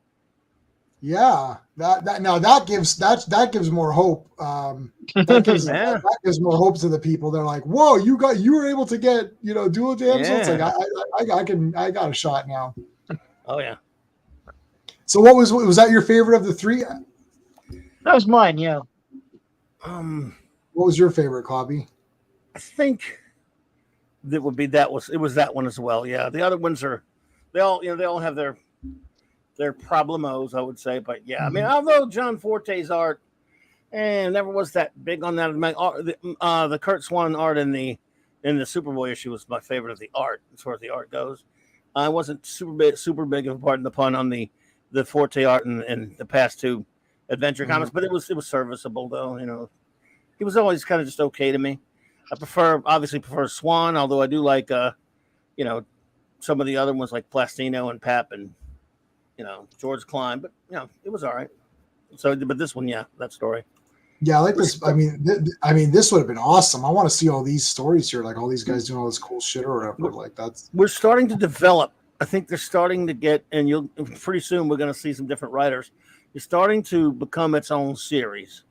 Yeah, that gives more hope. That gives more hope to the people. They're like, whoa, you were able to get Duo Damsel. It's like I got a shot now. Oh yeah. So what was that your favorite of the three? That was mine. Yeah. What was your favorite, Clobby? I think that would be that one as well. Yeah, the other ones are they all have their problemos, I would say. But yeah, I mean, although John Forte's art never was that big on that. The Kurt Swan art in the Superboy issue was my favorite of the art as far as the art goes. I wasn't super big of, pardon the pun, on the Forte art in the past two adventure comics, but it was serviceable though. He was always kind of just okay to me. I obviously prefer Swan, although I do like some of the other ones like Plastino and Pap and George Klein, but it was all right. So, but this one, that story. Yeah, I like this. I mean, this would have been awesome. I want to see all these stories here, like all these guys doing all this cool shit or whatever. Like that's. We're starting to develop. I think they're starting to get, and pretty soon we're going to see some different writers. It's starting to become its own series.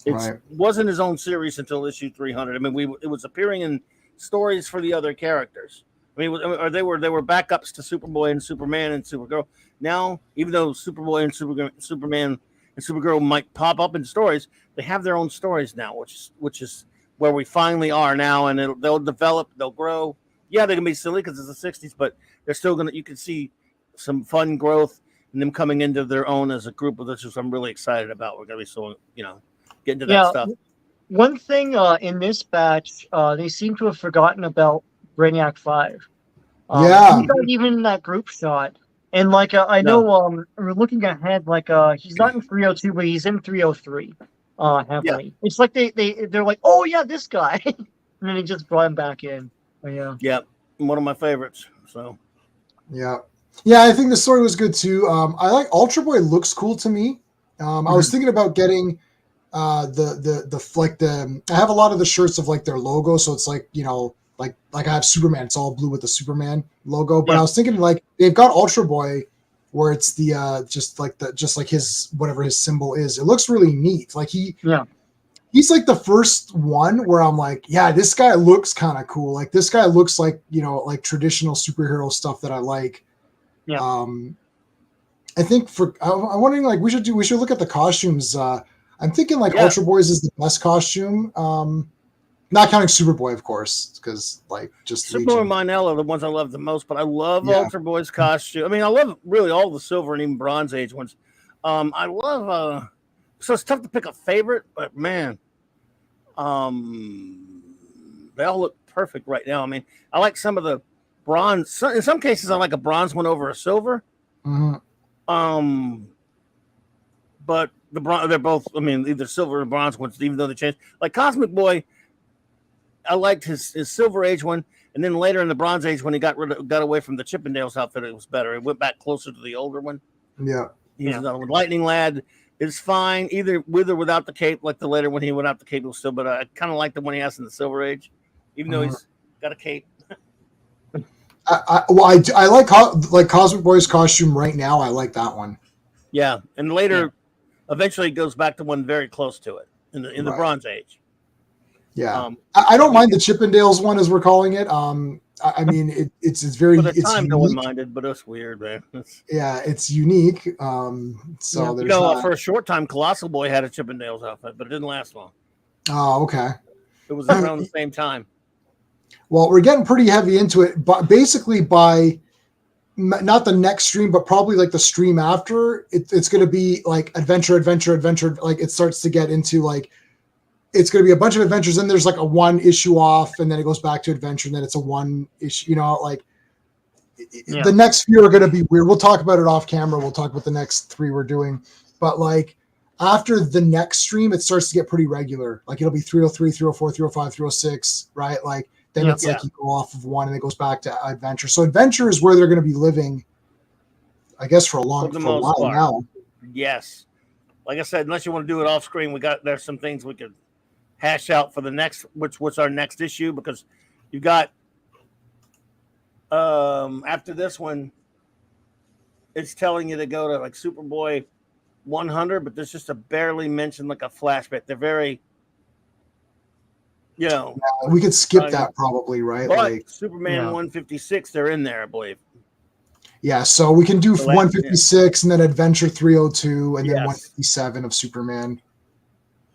It wasn't his own series until issue 300. I mean, it was appearing in stories for the other characters. I mean, or they were backups to Superboy and Superman and Supergirl. Now, even though Superboy and Superman and Supergirl might pop up in stories, they have their own stories now, which is where we finally are now, and they'll develop, they'll grow, Yeah, they're gonna be silly because it's the '60s, but they're still gonna. You can see some fun growth and them coming into their own as a group. Which is I'm really excited about. We're gonna be so getting to that Yeah. stuff. One thing in this batch, they seem to have forgotten about Brainiac 5. Yeah. He's not even in that group shot. And like I No. know we're looking ahead, like he's not in 302, but he's in 303 heavily. It's like they're like, oh yeah, this guy. And then they just brought him back in. But, yeah. Yeah, one of my favorites. So Yeah. Yeah, I think the story was good too. I like Ultra Boy looks cool to me. I was thinking about getting the I have a lot of the shirts of like their logo, so it's like, like I have Superman, it's all blue with the Superman logo. But I was thinking like they've got Ultra Boy where it's the just like his whatever his symbol is. It looks really neat. Like he's like the first one where I'm like, yeah, this guy looks kind of cool. Like this guy looks like, like traditional superhero stuff that I like. Yeah. I think I'm wondering like we should look at the costumes. I'm thinking like Ultra Boys is the best costume. Not counting Superboy, of course, because like just Superboy and Monel are the ones I love the most, but I love Ultra Boy's costume. I mean, I love really all the silver and even Bronze Age ones. I love so it's tough to pick a favorite, but man, they all look perfect right now. I mean, I like some of the bronze. In some cases, I like a bronze one over a silver. Mm-hmm. But they're both. I mean, either silver or bronze ones, even though they changed. Like Cosmic Boy, I liked his Silver Age one, and then later in the Bronze Age when he got away from the Chippendales outfit, it was better. It went back closer to the older one. Yeah. He's another one. Lightning Lad is fine, either with or without the cape. Like the later when he went out the cape, it was still. But I kind of like the one he has in the Silver Age, even though he's got a cape. I like Cosmic Boy's costume right now. I like that one. Yeah, and later, eventually, it goes back to one very close to it in the Bronze Age. Yeah, I don't mind the Chippendales one, as we're calling it. I mean, it's very. For the it's time, unique. no one minded, but it's weird, man. It's unique. So there's for a short time, Colossal Boy had a Chippendales outfit, but it didn't last long. Oh, okay. It was around the same time. Well, we're getting pretty heavy into it, but basically by not the next stream, but probably like the stream after, it's going to be like adventure. Like it starts to get into like, it's going to be a bunch of adventures. And there's like a one issue off, and then it goes back to adventure. And then it's a one issue, the next few are going to be weird. We'll talk about it off camera. We'll talk about the next 3 we're doing, but like after the next stream, it starts to get pretty regular. Like it'll be 303, 304, 305, 306, right? Like, then it's like you go off of one and it goes back to adventure. So adventure is where they're going to be living, I guess, for a while now. Yes. Like I said, unless you want to do it off screen, there's some things we could hash out for the next, what's our next issue, because you got after this one, it's telling you to go to like Superboy 100, but there's just a barely mentioned like a flashback. They're very we could skip that probably, right? But like Superman 156, they're in there, I believe. Yeah, so we can do 156 and then Adventure 302 and then 157 of Superman.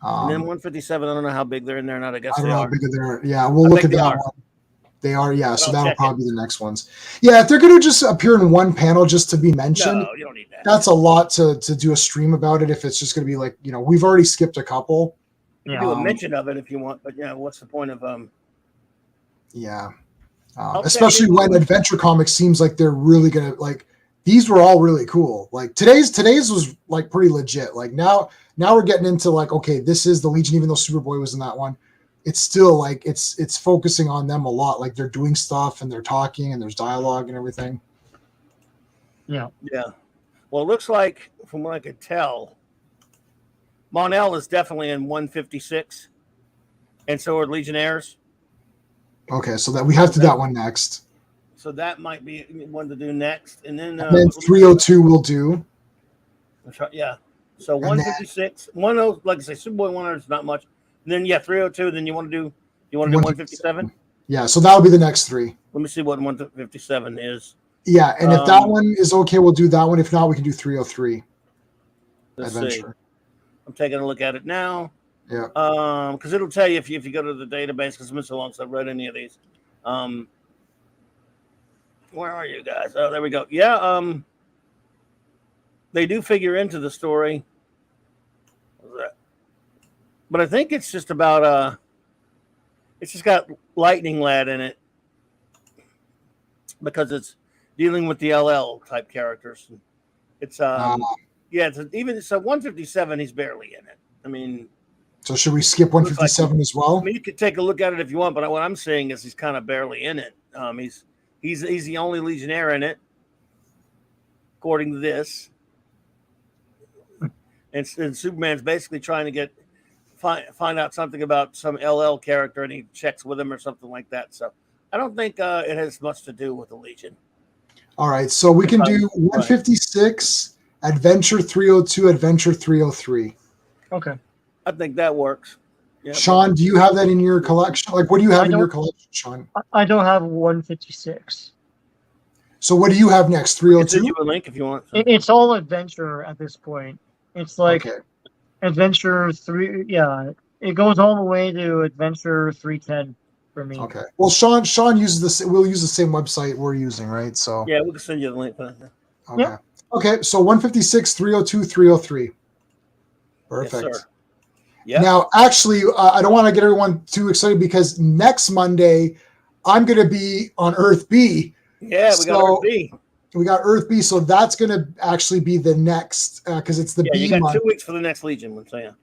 And then 157, I don't know how big they're in there or not. I guess I don't they know are. how big they're. Yeah, we'll look at that one. They are, yeah. So that'll probably be the next ones. Yeah, if they're going to just appear in one panel just to be mentioned, no, you don't need that. That's a lot to do a stream about it. If it's just going to be like, we've already skipped a couple. You can do a mention of it if you want, but what's the point of especially when Adventure Comics seems like they're really gonna like. These were all really cool. Like today's was like pretty legit. Like now we're getting into like, okay, this is the Legion, even though Superboy was in that one. It's still like it's focusing on them a lot. Like they're doing stuff and they're talking and there's dialogue and everything. Yeah. Well, it looks like from what I could tell, Monel is definitely in 156, and so are Legionnaires. Okay, so that we have to do that one next. So that might be one to do next, and then 302 we'll do. Yeah. So 156, 10, like I say, Superboy 100 is not much. And then 302. Then you want to do 157? Yeah, so that'll be the next 3. Let me see what 157 is. Yeah, and if that one is okay, we'll do that one. If not, we can do 303. Adventure. See. I'm taking a look at it now. Yeah. Because it'll tell you if you go to the database, because it's been so long since I've read any of these. Where are you guys? Oh, there we go. Yeah, they do figure into the story. But I think it's just about it's just got Lightning Lad in it because it's dealing with the LL type characters. It's yeah, even so 157 he's barely in it. I mean, so should we skip 157 as well? I mean, you could take a look at it if you want, but what I'm saying is he's kind of barely in it. He's the only Legionnaire in it, according to this. And Superman's basically trying to find out something about some LL character, and he checks with him or something like that. So I don't think it has much to do with the Legion. All right, so we can do 156, Adventure 302, Adventure 303. Okay. I think that works. Yeah, Sean, do you have that in your collection? Like, what do you have in your collection, Sean? I don't have 156. So what do you have next? 302? I'll send you a link if you want. It's all adventure at this point. It's like Adventure 3. Yeah, it goes all the way to Adventure 310 for me. Okay. Well, Sean uses this. We'll use the same website we're using, right? So yeah, we can send you the link. Okay. Yep. Okay. So 156, 302, 303. Perfect. Yes, sir. Yep. Now, actually, I don't want to get everyone too excited because next Monday I'm going to be on Earth B. Yeah, we got Earth B. We got Earth B, so that's going to actually be the next because it's the B you got month. 2 weeks for the next Legion. I'm saying.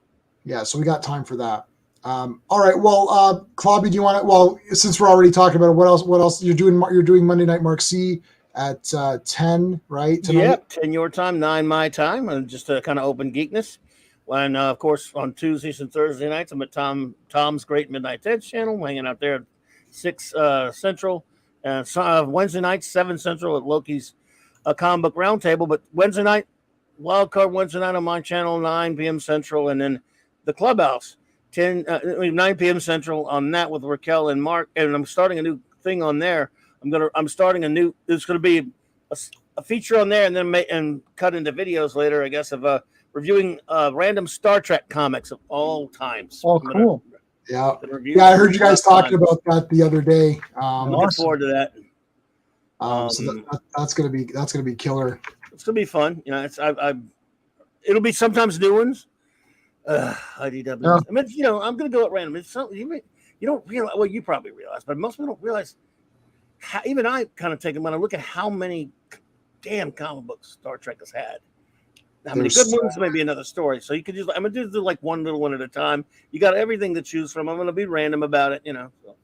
Yeah, so we got time for that. All right. Well, Clobby, do you want to? Well, since we're already talking about it, what else you're doing? You're doing Monday Night Mark C at 10, right? Tonight? Yep, 10 your time, 9 my time, and just a kind of open geekness. And of course, on Tuesdays and Thursday nights, I'm at Tom's Great Midnight Ted's channel, hanging out there at 6 Central. Wednesday nights, 7 Central at Loki's Comic Book Roundtable. But Wednesday night, Wildcard Wednesday night on my channel, 9 p.m. Central, and then the Clubhouse, 9 p.m. Central on that with Raquel and Mark. And I'm starting a new thing on there. I'm starting a new. There's going to be a feature on there, and then cut into videos later, I guess, of reviewing random Star Trek comics of all times. Oh, cool. Yeah, I heard you guys talking about that the other day. Looking forward to that. So that's gonna be killer. It's gonna be fun. You know, it'll be sometimes new ones. IDW. Yeah. I mean, you know, I'm gonna go at random. It's something you don't realize. Well, you probably realize, but most people don't realize. Even I kind of take them when I look at how many damn comic books Star Trek has had. How many good ones may be another story. So you could just, I'm gonna do like one little one at a time. You got everything to choose from. I'm gonna be random about it, you know. So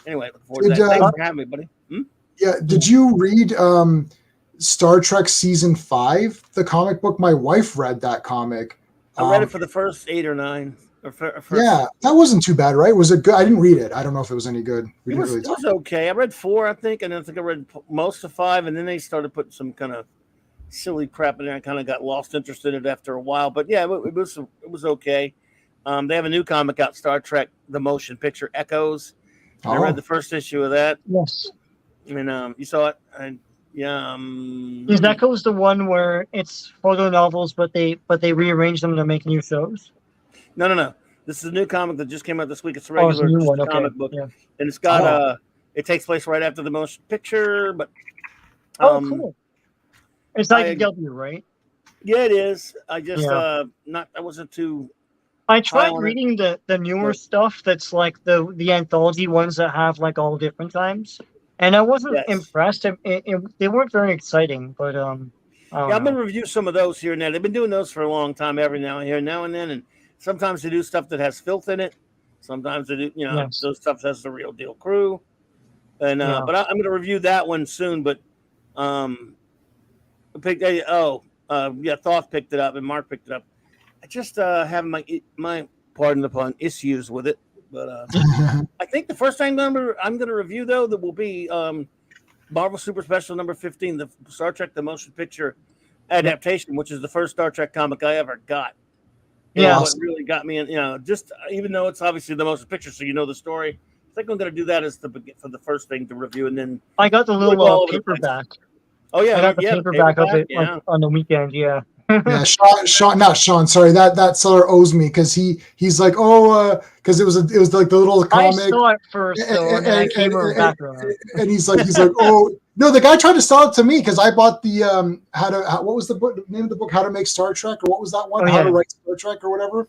anyway, look forward to that. Thanks for having me, buddy. Yeah, did you read Star Trek Season 5, the comic book? My wife read that comic. I read it for the first 8 or 9. Yeah, that wasn't too bad, right? Was it good? I didn't read it. I don't know if it was any good. It was okay. I read 4, I think, and I think I read most of 5, and then they started putting some kind of silly crap in there. I kind of got lost interest in it after a while, but yeah, it was okay. They have a new comic out, Star Trek: The Motion Picture Echoes. I read the first issue of that. Yes. I mean, you saw it, and yeah. Is Echoes the one where it's photo novels, but they rearrange them to make new shows? No. This is a new comic that just came out this week. It's a regular comic book, yeah. And it's got it takes place right after the motion picture, but cool. It's IDW, right? Yeah, it is. I just I wasn't too. I tried reading the newer stuff that's like the anthology ones that have like all different times, and I wasn't impressed. They weren't very exciting, but I've been reviewing some of those here and there. They've been doing those for a long time, every now and then, and sometimes they do stuff that has filth in it. Sometimes they do, those stuff has the real deal crew, and but I'm going to review that one soon. But Thoth picked it up and Mark picked it up. I just have my pardon the pun issues with it, but I think the first thing I'm going to review though that will be Marvel Super Special number 15, the Star Trek the Motion Picture adaptation, which is the first Star Trek comic I ever got. Yeah, what really got me in, just even though it's obviously the motion picture, so you know the story. I think I'm going to do that as for the first thing to review, and then I got the little paperback. Oh yeah, I got the paperback of it like, on the weekend. Yeah. Yeah, Sean. Sorry, that seller owes me because he's like, because it was like the little comic. I saw it first, and then I came back. And he's like, No, the guy tried to sell it to me because I bought the what was the name of the book? How to Make Star Trek, or what was that one? Oh, How yeah. to Write Star Trek or whatever.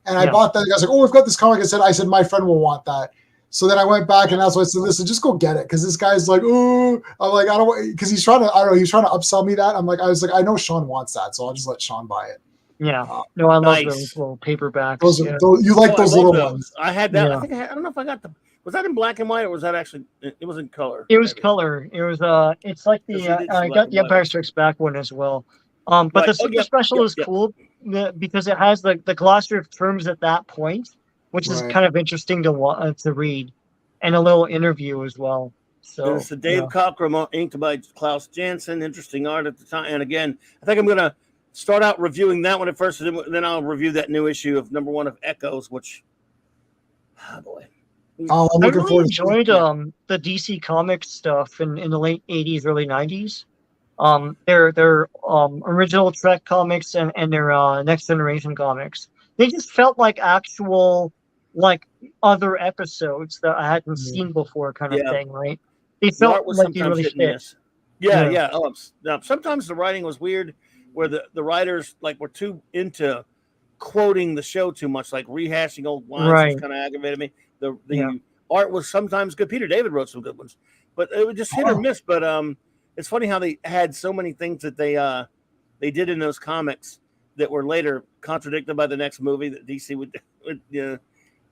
And I Yeah. bought that. The guy's like, "Oh, we've got this comic." I said, "My friend will want that." So then I went back and that's why I said, "Listen, just go get it," because this guy's like, "Oh," I'm like, "I don't," because he's trying to. I don't know. He's trying to upsell me that. I was like, "I know Sean wants that, so I'll just let Sean buy it." Yeah. No, I love Nice. those little paperbacks. Those, Yeah. you like Oh, those I love little those. ones. I had that. Yeah. I don't know if I got the. Was that in black and white or was that actually? It was in color. It was maybe. color. It was it's like Yes, the we did I black got and the white. Empire Strikes Back one as well. But Right. the Oh, Super yep, Special yep, is yep. cool because it has the glossary of terms at that point, which is Right. kind of interesting to read, and a little interview as well. So It's the Dave Cockrum inked by Klaus Janson. Interesting art at the time. And again, I think I'm going to start out reviewing that one at first, and then I'll review that new issue of #1 of Echoes, which, oh boy. Oh, I'm I looking really forward enjoyed to the DC Comics stuff in the late '80s, early '90s. Their original Trek comics and their Next Generation comics. They just felt like actual like other episodes that I hadn't seen before, kind of Yeah. thing, right? They The felt art was like they sometimes really hit and fit. miss. Yeah, Yeah. yeah. Oh, now, sometimes the writing was weird, where the writers like were too into quoting the show too much, like rehashing old lines, Right. which kind of aggravated me. The Yeah. art was sometimes good. Peter David wrote some good ones, but it was just hit or miss. But it's funny how they had so many things that they did in those comics that were later contradicted by the next movie that DC would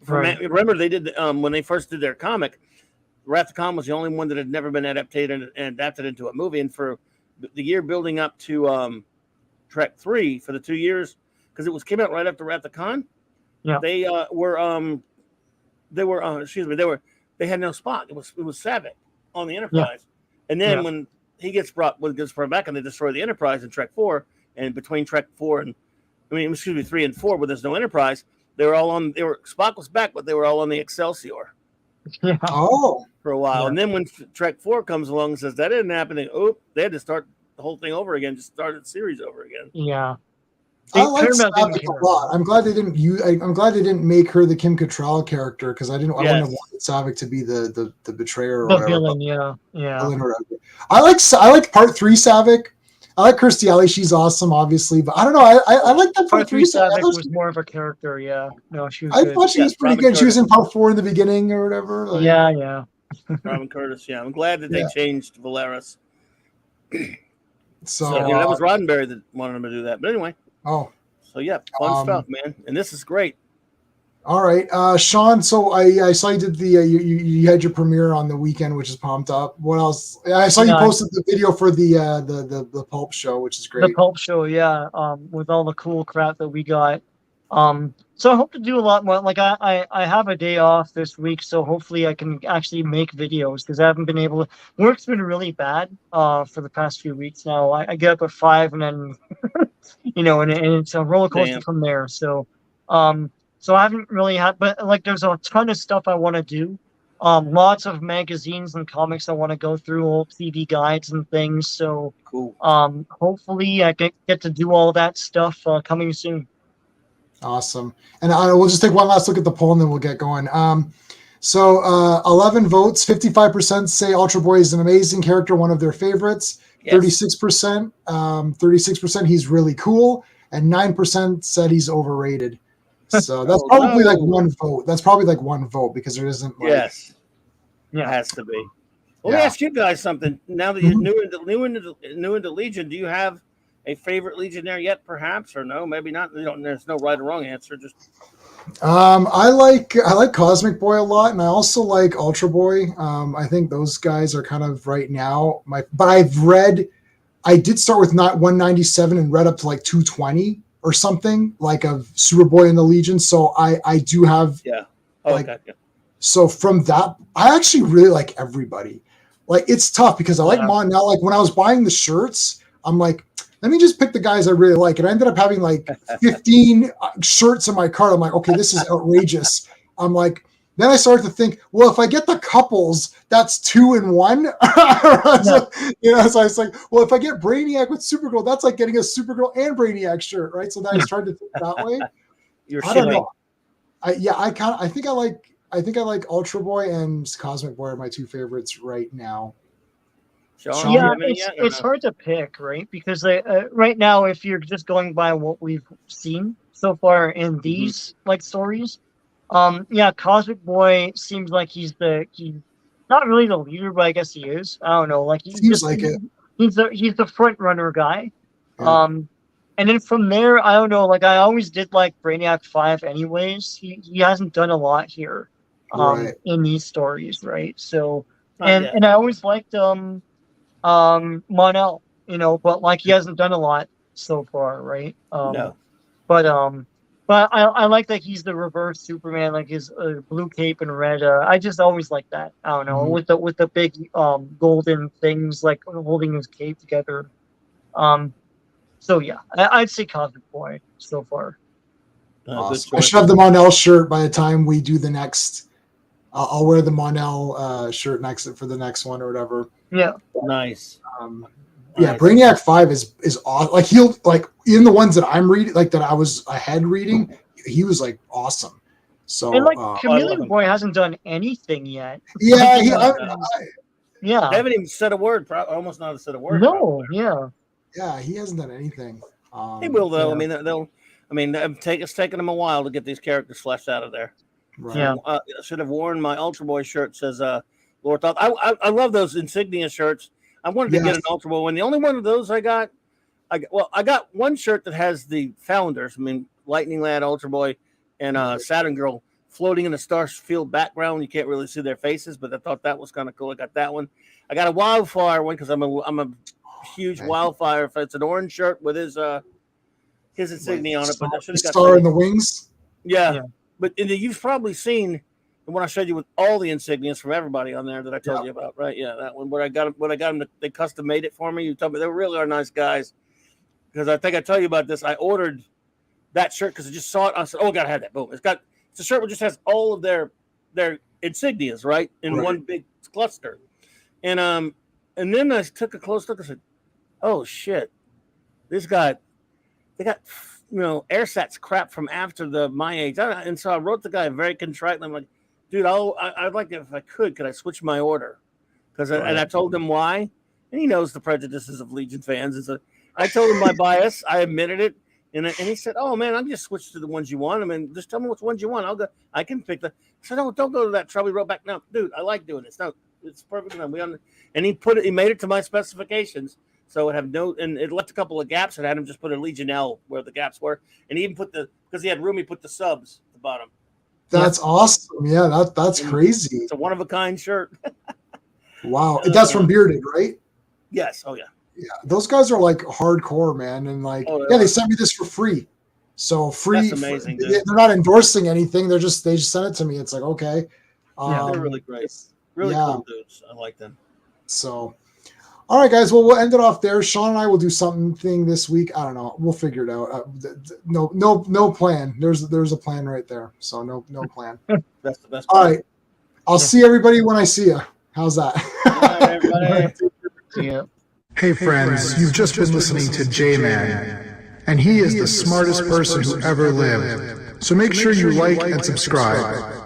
Right. remember they did when they first did their comic. Wrath of Khan was the only one that had never been adapted and adapted into a movie. And for the year building up to Trek 3 for the 2 years, because it came out right after Wrath of Khan, Yeah. they had no Spock. It was Savick on the Enterprise. And then Yeah. when he gets brought back and they destroy the Enterprise in Trek 4, and between Trek 4 and 3 and 4, where there's no Enterprise, Spock was back, but they were all on the Excelsior. Yeah. Oh. For a while. Yeah. And then when Trek 4 comes along and says that didn't happen, they had to start the whole thing over again, just start the series over again. Yeah. I like Paramount didn't Savick care. a lot. I'm glad they didn't make her the Kim Cattrall character because I wouldn't have wanted Savick to be the betrayer or The whatever. villain, yeah. Villain or whatever. I like part 3 Savick. I like Kirstie Alley. She's awesome, obviously, but I don't know. I like that part 3 Savick Savick. was more of a character, yeah. No, she was I good. thought she was pretty Robin good. Curtis. She was in part 4 in the beginning or whatever. Like, Yeah. Robin Curtis, yeah. I'm glad that they changed Valeris. So that was Roddenberry that wanted him to do that. But anyway. Oh. So yeah, fun stuff, man. And this is great. All right, Sean. So I saw you did the you had your premiere on the weekend, which is pumped up. What else? I saw you posted the video for the Pulp show, which is great. The Pulp show, yeah. With all the cool crap that we got. So I hope to do a lot more. Like I have a day off this week, so hopefully I can actually make videos because I haven't been able to. Work's been really bad for the past few weeks now. I get up at 5 and then and it's a roller coaster from there. So so I haven't really had, but like there's a ton of stuff I want to do. Lots of magazines and comics I want to go through, old TV guides and things. So cool. Hopefully I get to do all that stuff coming soon. Awesome. And we'll just take one last look at the poll and then we'll get going. So 11 votes, 55% say Ultra Boy is an amazing character, one of their favorites. Yes. 36% he's really cool, and 9% said he's overrated. So that's probably like one vote. That's probably like one vote because there isn't like it has to be. Well, let me ask you guys something. Now that you're new into Legion, do you have a favorite Legionnaire yet, perhaps, or no? Maybe not. There's no right or wrong answer. Just I like Cosmic Boy a lot, and I also like Ultra Boy. I think those guys are kind of right now. But I did start with not 197 and read up to like 220 or something like of Superboy in the Legion. So I do have So from that, I actually really like everybody. Like it's tough because I like Mon now. Like when I was buying the shirts, I'm like, let me just pick the guys I really like. And I ended up having like 15 shirts in my cart. I'm like, okay, this is outrageous. I'm like, then I started to think, well, if I get the couples, that's 2 in 1. So I was like, well, if I get Brainiac with Supergirl, that's like getting a Supergirl and Brainiac shirt, right? So then I started to think that way. I don't know. I think I like Ultra Boy and Cosmic Boy are my 2 favorites right now. Sean, Yeah, you have any it's yet, or it's no? hard to pick, right? Because right now, if you're just going by what we've seen so far in these like stories, yeah, Cosmic Boy seems like he's not really the leader, but I guess he is. I don't know, like Seems like it. he's the front runner guy. Yeah. And then from there, I don't know, like I always did like Brainiac 5 anyways. He hasn't done a lot here, Right. in these stories, right? So Not yet. and I always liked Monel, but like he hasn't done a lot so far, right? No. But I like that he's the reverse Superman, like his blue cape and red. I just always like that. I don't know, with the big golden things like holding his cape together. So yeah, I'd say Cosmic Boy so far. Awesome. I should have the Monel shirt by the time we do the next. I'll wear the Monel shirt next for the next one or whatever. Yeah. Nice. Yeah, Nice. Brainiac 5 is awesome. Like he'll like in the ones that I'm reading, like that I was ahead reading, he was like awesome. So And like I Chameleon love Boy hasn't done anything yet. yeah, Yeah. They haven't even said a word. Almost not said a word. No. Yeah. yeah, he hasn't done anything. They will though. Yeah, I mean, they'll. I mean, it's taken them a while to get these characters fleshed out of there. right. Yeah. I should have worn my Ultra Boy shirt. Says Lord Thoth. I love those insignia shirts. I wanted to get an Ultra Boy one. The only one of those I got one shirt that has the founders. I mean, Lightning Lad, Ultra Boy, and Saturn Girl floating in a Starfield background. You can't really see their faces, but I thought that was kind of cool. I got that one. I got a Wildfire one because I'm a huge Wildfire. It's an orange shirt with his insignia on it. But I should have got Star in the wings. Yeah. But you've probably seen the one I showed you with all the insignias from everybody on there that I told you about, right? Yeah, that one. When I got them, they custom made it for me. You told me they really are nice guys. Because I think I tell you about this. I ordered that shirt because I just saw it. I said, "Oh, I gotta have that." Boom! It's a shirt that just has all of their insignias right in one big cluster. And then I took a close look. I said, "Oh shit, they got AirSats crap from after my age." And so I wrote the guy very contrite. I'm like, "Dude, I'd like to, if I could I switch my order?" And I told him why, and he knows the prejudices of Legion fans. I told him my bias. I admitted it, and he said, "Oh man, I'll just switch to the ones you want. I mean, just tell me which ones you want. I'll go. I can pick the." I said, "No, don't go to that trouble." He wrote back, "No, dude, I like doing this. No, it's perfect." And he made it to my specifications. So it had and it left a couple of gaps. And had him just put a Legion L where the gaps were, and he even because he had room, he put the subs at the bottom. That's awesome. Yeah, that's crazy. It's a one of a kind shirt. Wow, that's from Bearded, right? Yes. Oh yeah. Yeah, those guys are like hardcore, man, and like they sent me this for free. So free. That's amazing, dude. They're not endorsing anything. They just sent it to me. It's like okay. They're really great. Really cool dudes. I like them. So. All right, guys. Well, we'll end it off there. Sean and I will do something this week. I don't know. We'll figure it out. No plan. There's a plan right there. So no plan. That's the best. All right. I'll see everybody when I see you. How's that? All right, everybody. Yeah. Hey friends, you've just been listening to J-Man, and he is the smartest person who ever lived. So make sure you like and subscribe.